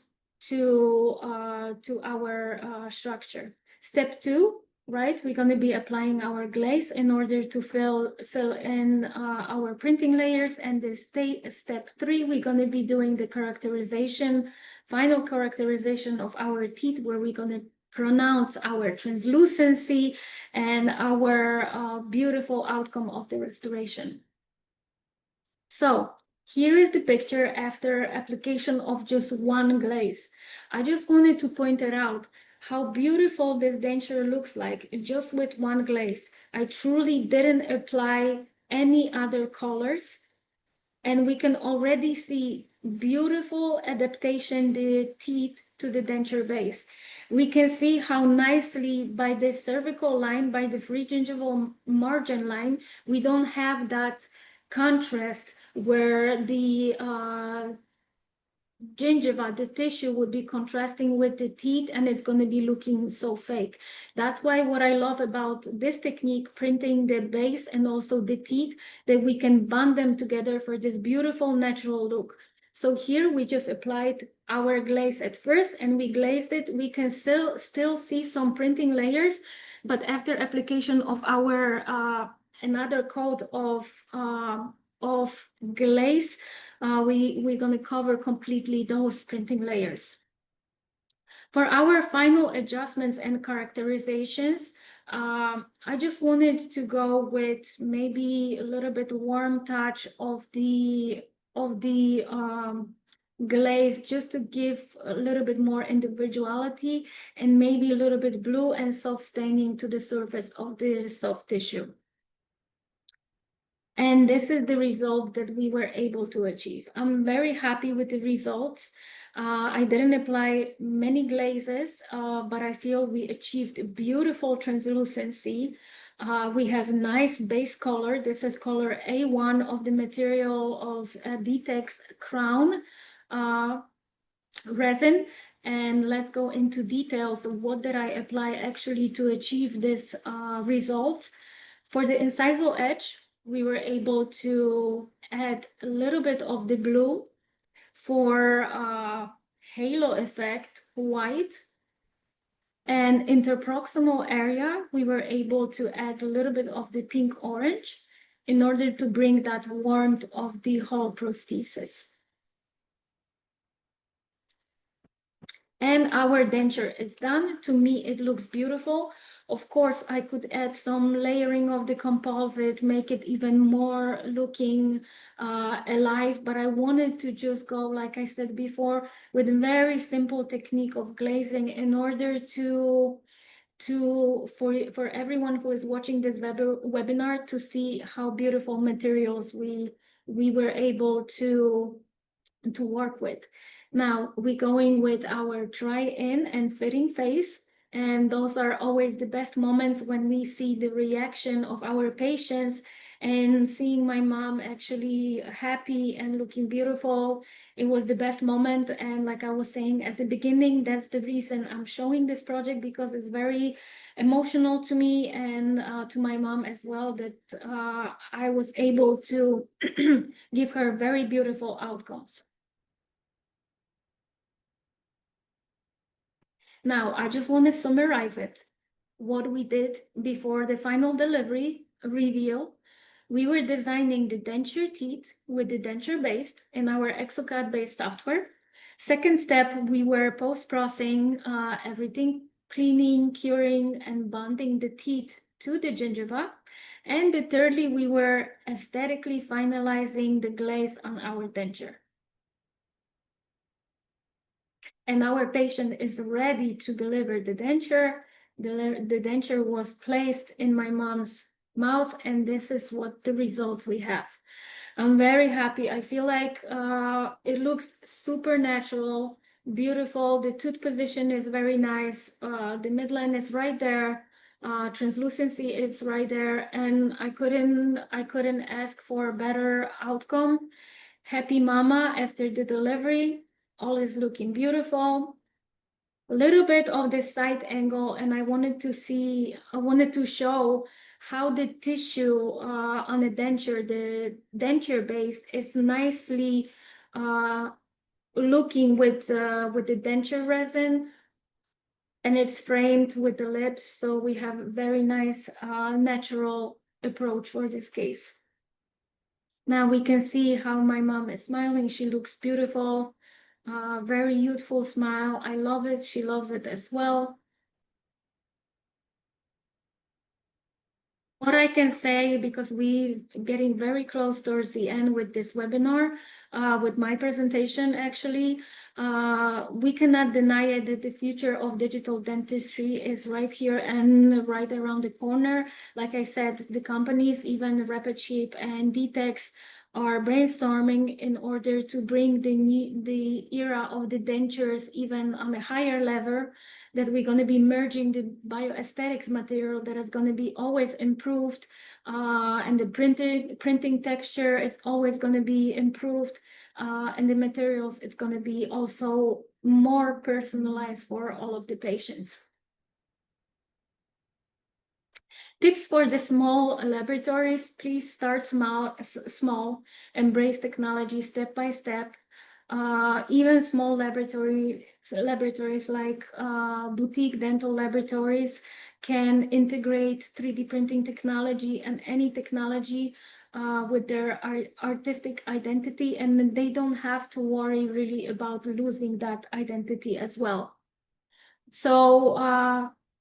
to our structure. Step 2, right? We're going to be applying our glaze in order to fill in our printing layers. And this step 3, we're going to be doing the characterization, final characterization of our teeth, where we're going to pronounce our translucency and our beautiful outcome of the restoration. So here is the picture after application of just one glaze. I just wanted to point it out how beautiful this denture looks like just with one glaze. I truly didn't apply any other colors, and we can already see beautiful adaptation the teeth to the denture base. We can see how nicely by the cervical line, by the free gingival margin line, we don't have that contrast where the gingiva, the tissue, would be contrasting with the teeth, and it's going to be looking so fake. That's why what I love about this technique, printing the base and also the teeth, that we can bond them together for this beautiful natural look. So here we just applied our glaze at first and we glazed it. We can still see some printing layers, but after application of our another coat of glaze, we're going to cover completely those printing layers. For our final adjustments and characterizations, I just wanted to go with maybe a little bit warm touch of the glaze, just to give a little bit more individuality, and maybe a little bit blue and soft staining to the surface of the soft tissue. And this is the result that we were able to achieve. I'm very happy with the results. I didn't apply many glazes, but I feel we achieved beautiful translucency. We have nice base color. This is color A1 of the material of Detax Crown resin. And let's go into details of what did I apply actually to achieve this results. For the incisal edge, we were able to add a little bit of the blue. For halo effect, white. And interproximal area, we were able to add a little bit of the pink orange in order to bring that warmth of the whole prosthesis. And our denture is done. To me, it looks beautiful. Of course, I could add some layering of the composite, make it even more looking alive, but I wanted to just go, like I said before, with a very simple technique of glazing in order for everyone who is watching this webinar to see how beautiful materials we were able to work with. Now we're going with our dry in and fitting phase. And those are always the best moments when we see the reaction of our patients, and seeing my mom actually happy and looking beautiful. It was the best moment. And like I was saying at the beginning, that's the reason I'm showing this project, because it's very emotional to me and to my mom as well, that I was able to give her very beautiful outcomes. Now, I just want to summarize it. What we did before the final delivery reveal, we were designing the denture teeth with the denture based in our exocad based software. Second step, we were post-processing everything, cleaning, curing, and bonding the teeth to the gingiva. And thirdly, we were aesthetically finalizing the glaze on our denture. And our patient is ready to deliver the denture. The denture was placed in my mom's mouth, and this is what the results we have. I'm very happy. I feel like it looks super natural, beautiful. The tooth position is very nice. The midline is right there. Translucency is right there, and I couldn't ask for a better outcome. Happy mama after the delivery, all is looking beautiful. A little bit of the side angle, and I wanted to show how the tissue on the denture base is nicely looking with the denture resin, and it's framed with the lips, so we have a very nice natural approach for this case. Now we can see how my mom is smiling. She looks beautiful, very youthful smile. I love it. She loves it as well. What I can say, because we're getting very close towards the end with this webinar, with my presentation actually, we cannot deny it that the future of digital dentistry is right here and right around the corner. Like I said, the companies, even RapidShape and Detax, are brainstorming in order to bring the era of the dentures even on a higher level, that we're going to be merging the bioaesthetics material that is going to be always improved, and the printing texture is always going to be improved, and the materials, it's going to be also more personalized for all of the patients. Tips for the small laboratories: please start small, embrace technology step by step. Even small laboratories like boutique dental laboratories can integrate 3D printing technology and any technology with their artistic identity, and they don't have to worry really about losing that identity as well. So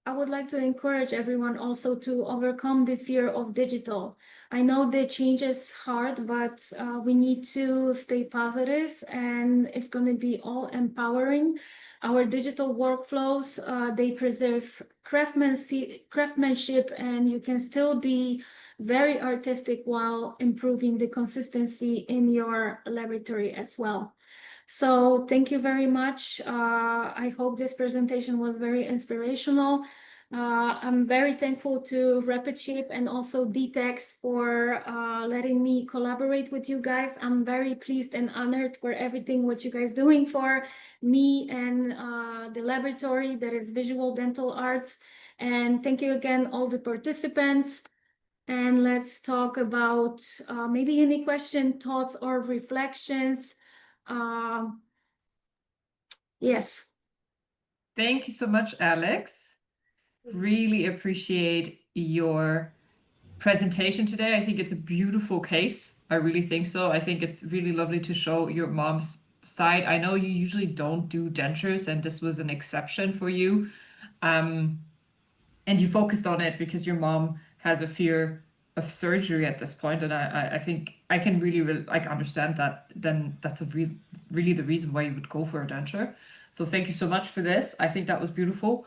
I would like to encourage everyone also to overcome the fear of digital. I know the change is hard, but we need to stay positive, and it's going to be all empowering. Our digital workflows, they preserve craftsmanship, and you can still be very artistic while improving the consistency in your laboratory as well. So thank you very much. I hope this presentation was very inspirational. I'm very thankful to RapidShape and also Detax for letting me collaborate with you guys. I'm very pleased and honored for everything what you guys doing for me and the laboratory that is Visual Dental Arts. And thank you again, all the participants. And let's talk about maybe any question, thoughts, or reflections. Yes. Thank you so much, Alex. Really appreciate your presentation today. I think it's a beautiful case. I really think so. I think it's really lovely to show your mom's side. I know you usually don't do dentures, and this was an exception for you. And you focused on it because your mom has a fear of surgery at this point, and I think I can really like understand that. Then that's really the reason why you would go for a denture. So thank you so much for this. I think that was beautiful.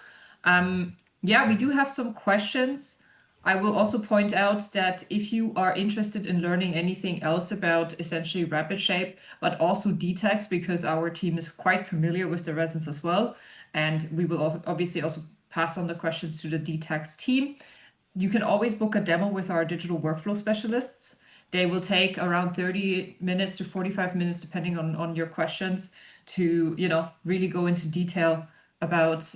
Yeah, we do have some questions. I will also point out that if you are interested in learning anything else about essentially RapidShape, but also Detax, because our team is quite familiar with the resins as well, and we will obviously also pass on the questions to the Detax team. You can always book a demo with our digital workflow specialists. They will take around 30 minutes to 45 minutes, depending on your questions, to, really go into detail about,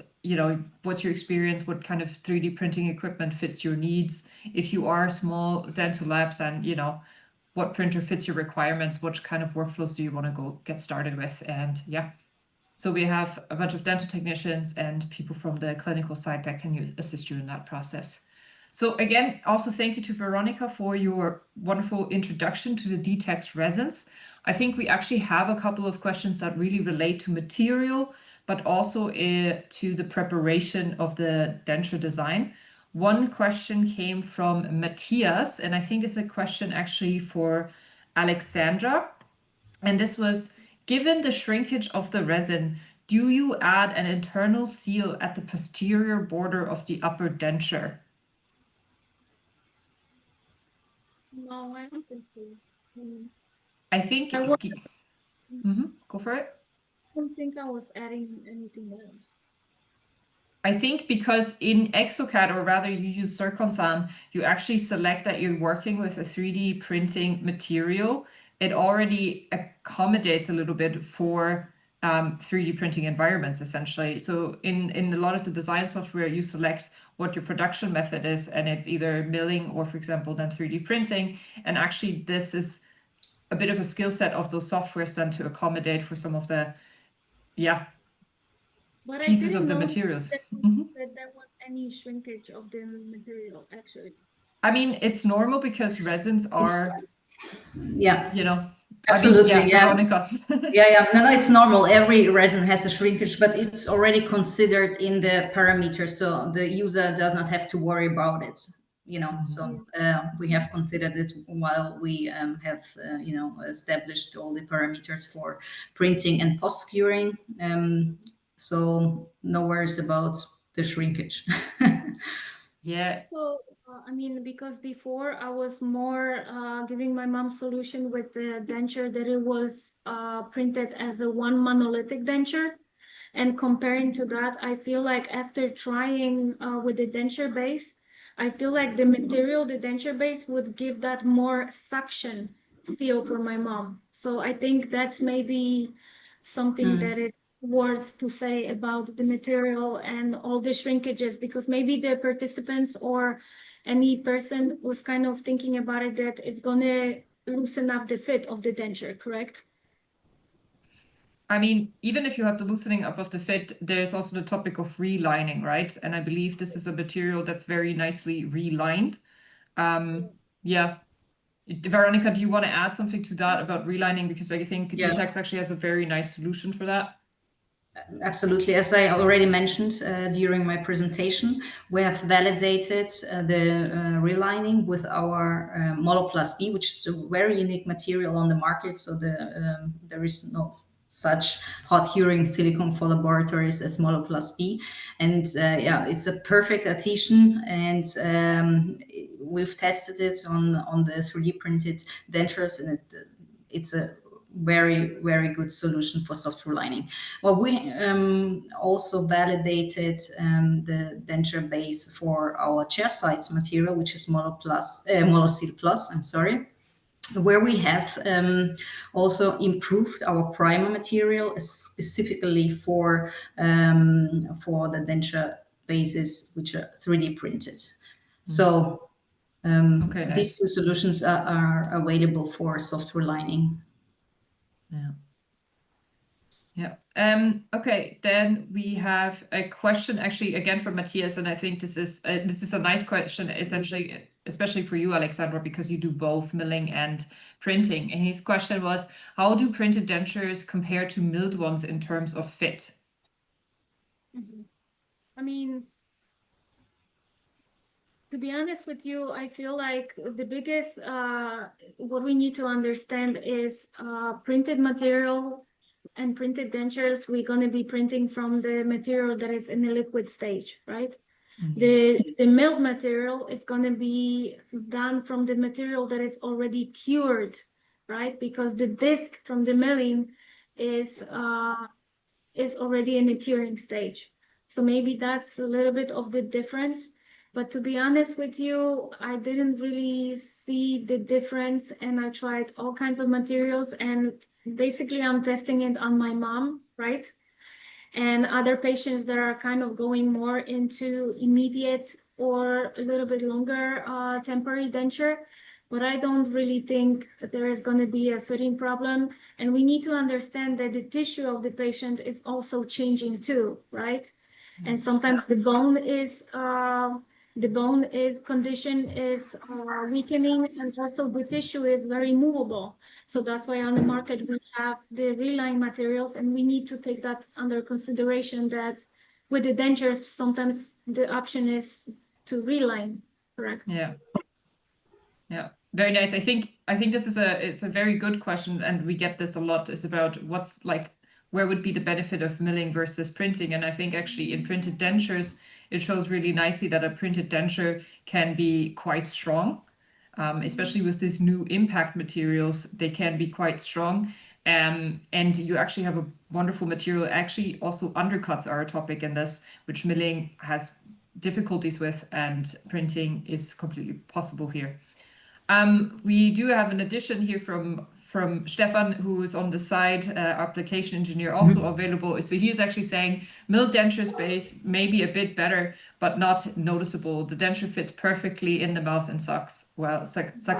what's your experience, what kind of 3D printing equipment fits your needs. If you are a small dental lab, then, what printer fits your requirements, what kind of workflows do you want to go get started with? And yeah. So we have a bunch of dental technicians and people from the clinical side that can assist you in that process. So again, also thank you to Veronika for your wonderful introduction to the Detax Resins. I think we actually have a couple of questions that really relate to material, but also to the preparation of the denture design. One question came from Matthias, and I think it's a question actually for Aleksandra. And this was, given the shrinkage of the resin, do you add an internal seal at the posterior border of the upper denture? No, I don't think so. I think, I go for it. don't think I was adding anything else. I think because in Exocad, or rather you use Circonsan, you actually select that you're working with a 3D printing material. It already accommodates a little bit for 3D printing environments, essentially. So in a lot of the design software, you select what your production method is, and it's either milling or, for example, then 3D printing. And actually, this is a bit of a skill set of those softwares then to accommodate for some of the, But pieces I of didn't the know materials. that, that there was any shrinkage of the material, actually. I mean, it's normal because resins are, Yeah, you know, absolutely. I mean, Yeah. Veronika. Yeah. No, it's normal. Every resin has a shrinkage, but it's already considered in the parameters, so the user does not have to worry about it. So we have considered it while we have, established all the parameters for printing and post curing. So no worries about the shrinkage. Yeah. So, I mean, because before I was more giving my mom solution with the denture that it was printed as a one monolithic denture. And comparing to that, I feel like after trying with the denture base, I feel like the material, the denture base would give that more suction feel for my mom. So I think that's maybe something that it's worth to say about the material and all the shrinkages, because maybe the participants or any person was kind of thinking about it that it's gonna loosen up the fit of the denture, correct? I mean, even if you have the loosening up of the fit, there's also the topic of relining, right? And I believe this is a material that's very nicely relined. Yeah. Veronika, do you want to add something to that about relining? Because I think Yeah. Detax actually has a very nice solution for that. Absolutely. As I already mentioned during my presentation, we have validated the relining with our Molo Plus B, which is a very unique material on the market. So there is no such hot curing silicone for laboratories as Molo Plus B. And it's a perfect adhesion. And we've tested it on the 3D printed dentures, and it's a very, very good solution for soft relining. Well, we also validated the denture base for our chair sides material, which is Monosil Plus, I'm sorry, where we have also improved our primer material specifically for the denture bases, which are 3D printed. So Okay, nice. these two solutions are available for soft relining. Okay, then we have a question actually again from Matthias, and I think this is a nice question, essentially, especially for you, Aleksandra, because you do both milling and printing. And his question was, how do printed dentures compare to milled ones in terms of fit? I mean, to be honest with you, I feel like the biggest, what we need to understand is printed material and printed dentures, we're going to be printing from the material that is in the liquid stage, right? The milled material is going to be done from the material that is already cured, right? Because the disc from the milling is already in the curing stage. So maybe that's a little bit of the difference. But to be honest with you, I didn't really see the difference, and I tried all kinds of materials, and basically I'm testing it on my mom, right? And other patients that are kind of going more into immediate or a little bit longer temporary denture. But I don't really think that there is going to be a fitting problem. And we need to understand that the tissue of the patient is also changing too, right? And sometimes the bone is condition is weakening, and also the tissue is very movable. So that's why on the market we have the reline materials, and we need to take that under consideration that with the dentures, sometimes the option is to reline, correct? Yeah. Very nice. I think this is it's a very good question, and we get this a lot, is about what's like, where would be the benefit of milling versus printing? And I think actually in printed dentures, it shows really nicely that a printed denture can be quite strong, especially with these new impact materials, they can be quite strong. And you actually have a wonderful material. Actually, also undercuts are a topic in this, which milling has difficulties with, and printing is completely possible here. We do have an addition here from Stefan, who is on the side, application engineer, also available. So he is actually saying milled denture space may be a bit better, but not noticeable. The denture fits perfectly in the mouth and sucks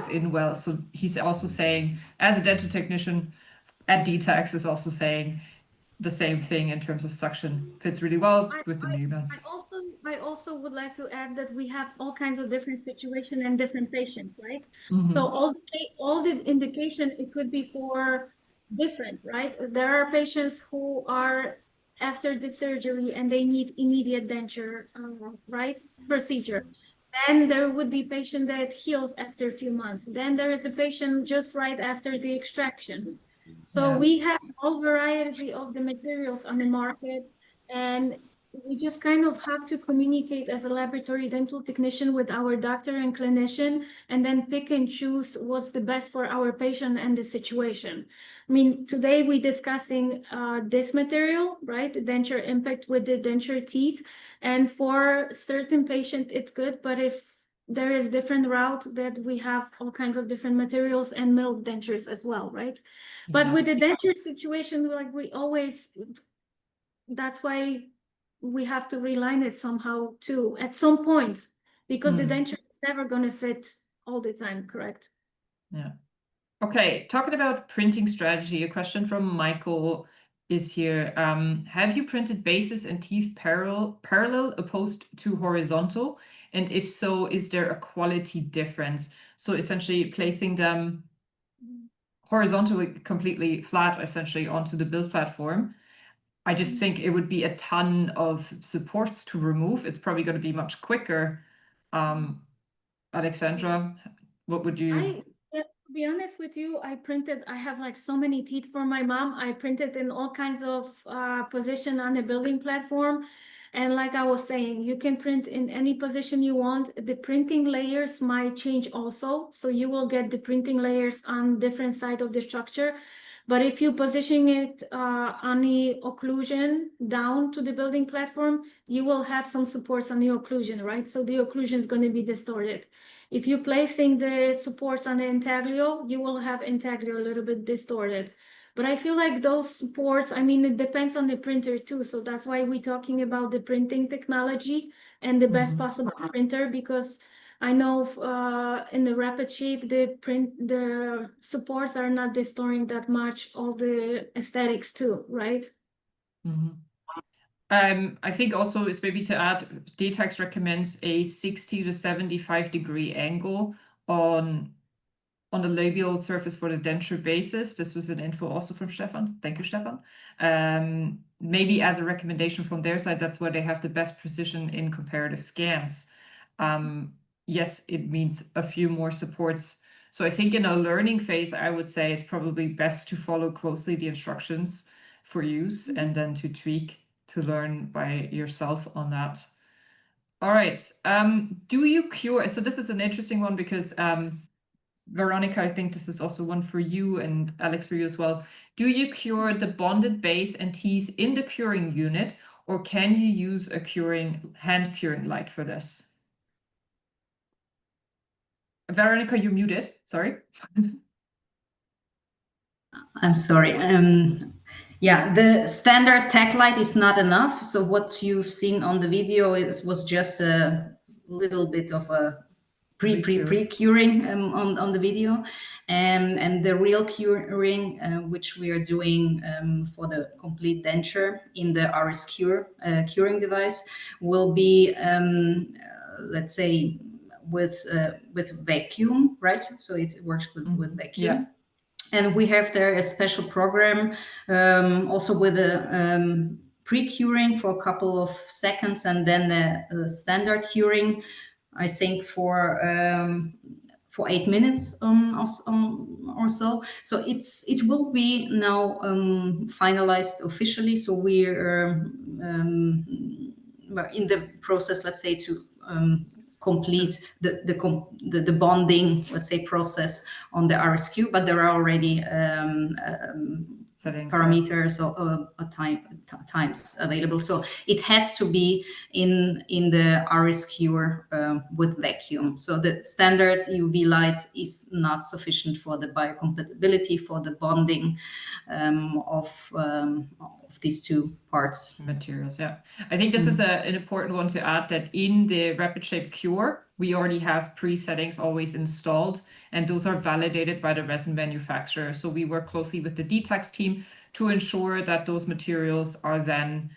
in well. So he's also saying, as a dental technician at Detax, is also saying the same thing in terms of suction. Fits really well with the new one. I also would like to add that we have all kinds of different situations and different patients, right? Mhm. So all the indication, it could be for different, right? There are patients who are after the surgery and they need immediate denture, right, procedure. Then there would be patient that heals after a few months. Then there is a patient just right after the extraction. So Yeah. we have all variety of the materials on the market, and we just kind of have to communicate as a laboratory dental technician with our doctor and clinician, and then pick and choose what's the best for our patient and the situation. I mean, today we're discussing this material, right? Denture impact with the denture teeth. And for certain patient, it's good, but if there is different route, that we have all kinds of different materials and milled dentures as well, right? But Yeah. with the denture situation, like we always, that's why we have to reline it somehow too, at some point, because the denture is never gonna fit all the time, correct? Yeah. Okay, talking about printing strategy, a question from Michael is here. Have you printed bases and teeth parallel opposed to horizontal? And if so, is there a quality difference? So essentially placing them horizontally, completely flat, essentially onto the build platform. I just think it would be a ton of supports to remove. It's probably going to be much quicker. Aleksandra, what would you? To be honest with you, I have like so many teeth for my mom. I printed in all kinds of position on the building platform. And like I was saying, you can print in any position you want. The printing layers might change also. So you will get the printing layers on different side of the structure. But if you position it on the occlusion down to the building platform, you will have some supports on the occlusion, right? So the occlusion is going to be distorted. If you're placing the supports on the intaglio, you will have intaglio a little bit distorted. But I feel like those supports, I mean, it depends on the printer too. So that's why we're talking about the printing technology and the best possible printer, because I know in the rapid shape, the supports are not distorting that much, all the aesthetics too, right? I think also is maybe to add, Detax recommends a 60 to 75 degree angle on the labial surface for the denture bases. This was an info also from Stefan. Thank you, Stefan. Maybe as a recommendation from their side, that's where they have the best precision in comparative scans. Yes, it means a few more supports. So I think in a learning phase, I would say it's probably best to follow closely the instructions for use and then to tweak to learn by yourself on that. All right. Do you cure? So this is an interesting one because Veronika, I think this is also one for you, and Alex for you as well. Do you cure the bonded base and teeth in the curing unit, or can you use a hand curing light for this? Veronika, you're muted. Sorry. I'm sorry. Yeah, the standard tech light is not enough. So what you've seen on the video was just a little bit of a pre-curing on the video, and the real curing, which we are doing for the complete denture in the RS Cure curing device, will be let's say with vacuum, right? So it works with vacuum. Yeah. And we have there a special program also with a pre-curing for a couple of seconds, and then the standard curing, I think for 8 minutes or so. So it will be now finalized officially. So we're in the process, let's say, to complete the bonding, let's say, process on the RSQ, but there are already Settings, parameters or times available. So it has to be in the RSQ with vacuum. So the standard UV light is not sufficient for the biocompatibility, for the bonding of these two parts. Materials, yeah. I think this is an important one to add, that in the Rapid Shape Cure, we already have pre-settings always installed, and those are validated by the resin manufacturer. So we work closely with the Detax team to ensure that those materials are then,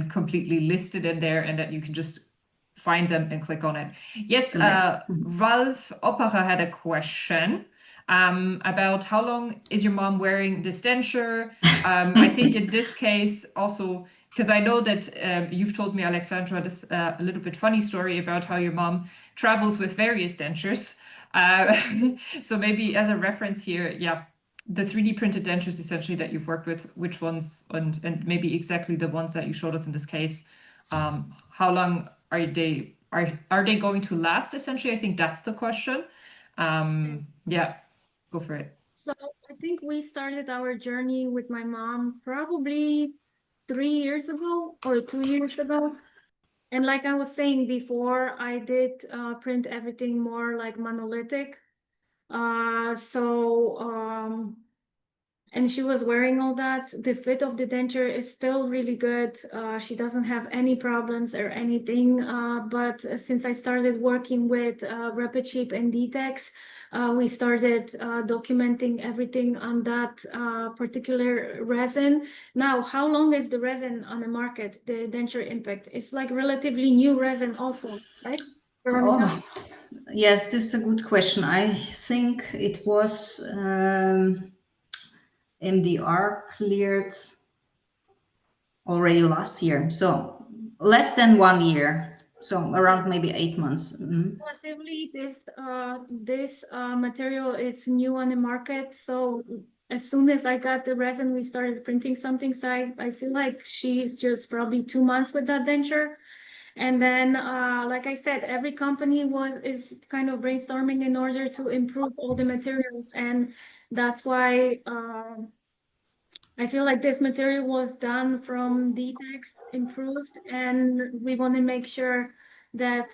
completely listed in there, and that you can just find them and click on it. Yes, Ralph Opera had a question about how long is your mom wearing this denture? I think in this case also, because I know that you've told me, Aleksandra, this a little bit funny story about how your mom travels with various dentures. So maybe as a reference here, yeah, the 3D printed dentures essentially that you've worked with, which ones, and maybe exactly the ones that you showed us in this case, how long are they going to last essentially? I think that's the question. Yeah, go for it. So I think we started our journey with my mom probably 3 years ago or 2 years ago. And like I was saying before, I did print everything more like monolithic. And she was wearing all that. The fit of the denture is still really good. She doesn't have any problems or anything. But since I started working with Rapid Shape and Detax, we started documenting everything on that particular resin. Now, how long is the resin on the market, the Denture Impact? It's like relatively new resin also, right? Veronika? Oh, yes, this is a good question. I think it was MDR cleared already last year, so less than 1 year, so around maybe 8 months. Relatively, this material is new on the market, so as soon as I got the resin, we started printing something. So I feel like she's just probably 2 months with that denture. And then, like I said, every company is kind of brainstorming in order to improve all the materials, and that's why I feel like this material was done from Detax, improved, and we want to make sure that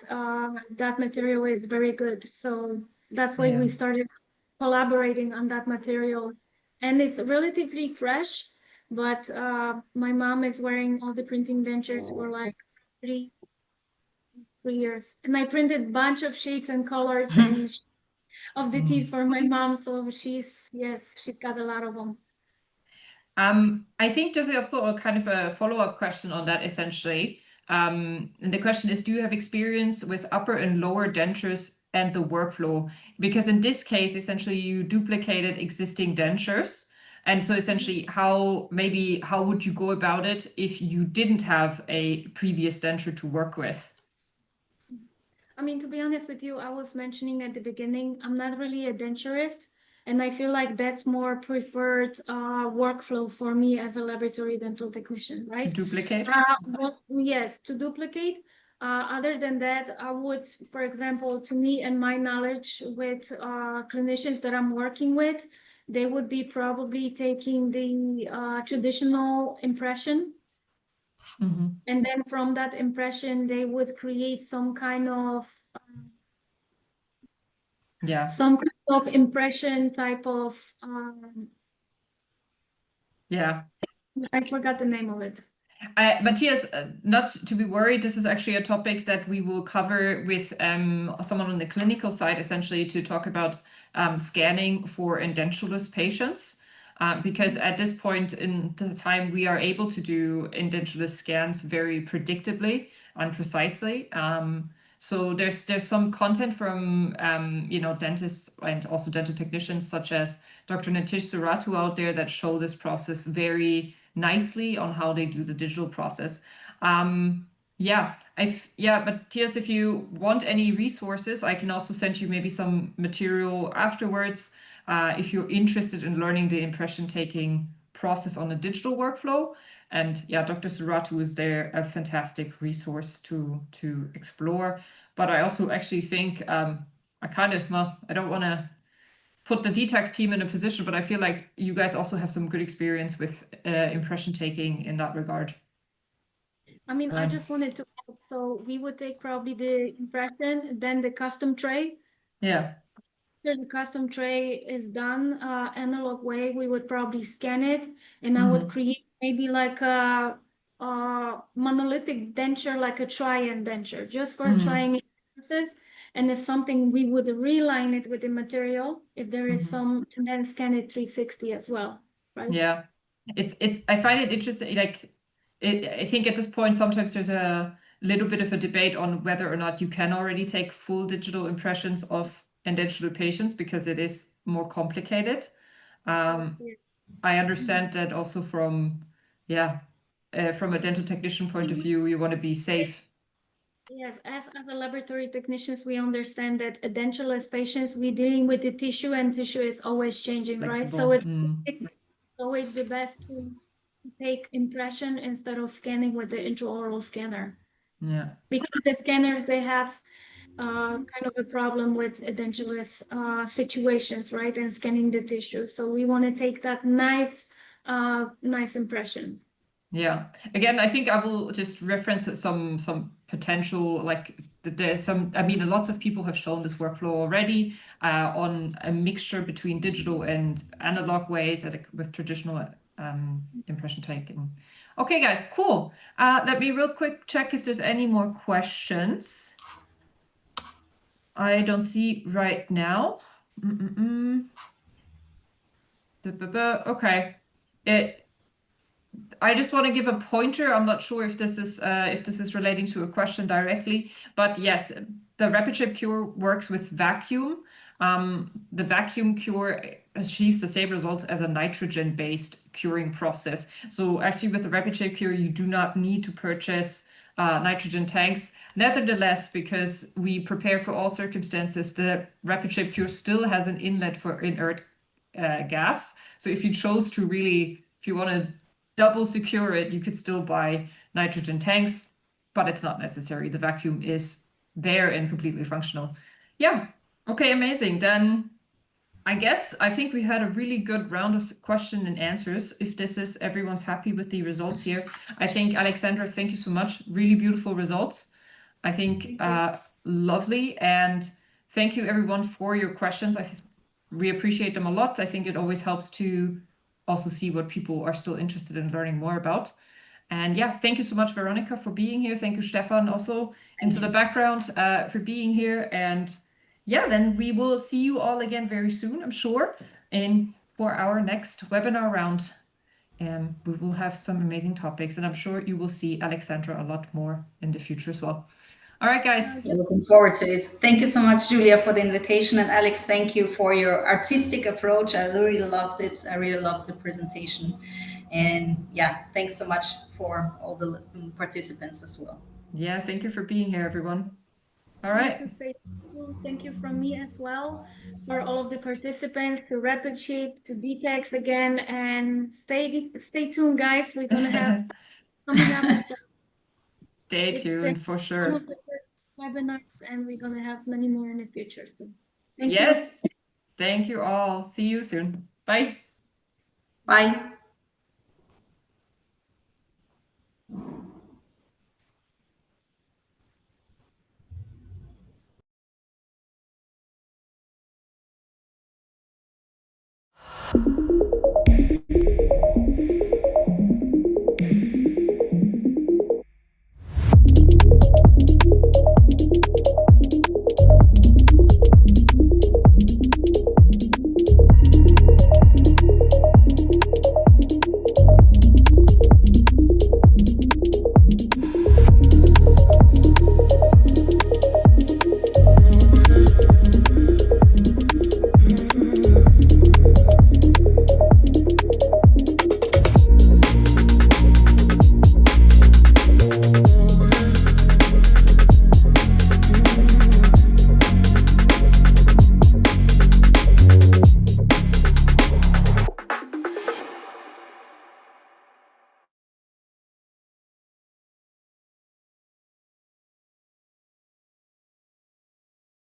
that material is very good. So that's why we started collaborating on that material. And it's relatively fresh, but my mom is wearing all the printing dentures for like 3 years. And I printed a bunch of shades and colors and of the teeth for my mom. So she's got a lot of them. I think there's also a kind of a follow-up question on that essentially. And the question is, do you have experience with upper and lower dentures and the workflow? Because in this case, essentially you duplicated existing dentures. And so essentially how would you go about it if you didn't have a previous denture to work with? I mean, to be honest with you, I was mentioning at the beginning, I'm not really a denturist, and I feel like that's more preferred workflow for me as a laboratory dental technician, right? To duplicate? Yes, to duplicate. Other than that, I would, for example, to me and my knowledge with clinicians that I'm working with, they would be probably taking the traditional impression. And then from that impression, they would create some kind of impression type of I forgot the name of it. Matthias, not to be worried, this is actually a topic that we will cover with someone on the clinical side, essentially to talk about scanning for edentulous patients. Because at this point in the time, we are able to do edentulous scans very predictably and precisely. So there's some content from dentists and also dental technicians such as Dr. Nitish Suratu out there that show this process very nicely on how they do the digital process. Matthias, if you want any resources, I can also send you maybe some material afterwards if you're interested in learning the impression taking process on a digital workflow. And yeah, Dr. Suratu is there a fantastic resource to explore. But I also actually think I don't want to put the Detax team in a position, but I feel like you guys also have some good experience with impression taking in that regard. I mean, I just wanted to, so we would take probably the impression, then the custom tray. Yeah. After the custom tray is done, analog way, we would probably scan it, and I would create maybe like a monolithic denture, like a try-and denture, just for trying it purposes. And if something, we would reline it with the material, if there is some, and then scan it 360 as well, right? Yeah, I find it interesting. Like, I think at this point sometimes there's a little bit of a debate on whether or not you can already take full digital impressions of indentural patients because it is more complicated. I understand that also from a dental technician point of view, you want to be safe. Yes, as a laboratory technicians, we understand that edentulous patients, we're dealing with the tissue, and tissue is always changing, right? So it's always the best to take impression instead of scanning with the intraoral scanner. Yeah. Because the scanners, they have kind of a problem with edentulous situations, right? And scanning the tissue. So we want to take that nice impression. Yeah. Again, I think I will just reference some potential, like there's some, I mean, lots of people have shown this workflow already on a mixture between digital and analog ways with traditional impression taking. Okay, guys, cool. Let me real quick check if there's any more questions. I don't see right now. Okay. I just want to give a pointer. I'm not sure if this is relating to a question directly, but yes, the rapid shape cure works with vacuum. The vacuum cure achieves the same results as a nitrogen-based curing process. So actually, with the rapid shape cure, you do not need to purchase nitrogen tanks. Nevertheless, because we prepare for all circumstances, the rapid shape cure still has an inlet for inert gas. So if you chose to really, if you want to double secure it, you could still buy nitrogen tanks, but it's not necessary. The vacuum is there and completely functional. Yeah. Okay, amazing. Then I think we had a really good round of question and answers. If this is everyone's happy with the results here. I think, Aleksandra, thank you so much. Really beautiful results. I think lovely. And thank you everyone for your questions. We appreciate them a lot. I think it always helps to also see what people are still interested in learning more about. And yeah, thank you so much, Veronika, for being here. Thank you, Stefan, also into the background for being here. And yeah, then we will see you all again very soon, I'm sure, for our next webinar round. We will have some amazing topics, and I'm sure you will see Aleksandra a lot more in the future as well. All right, guys. We're looking forward to it. Thank you so much, Julia, for the invitation. And Alex, thank you for your artistic approach. I really loved it. I really loved the presentation. And yeah, thanks so much for all the participants as well. Yeah, thank you for being here, everyone. All right. To say thank you from me as well for all of the participants, to Rapid Shape, to Detax again, and stay tuned, guys. We're gonna have coming up. Stay tuned for sure. Some of the first webinars, and we're gonna have many more in the future. So thank you. Yes. Thank you all. See you soon. Bye. Bye.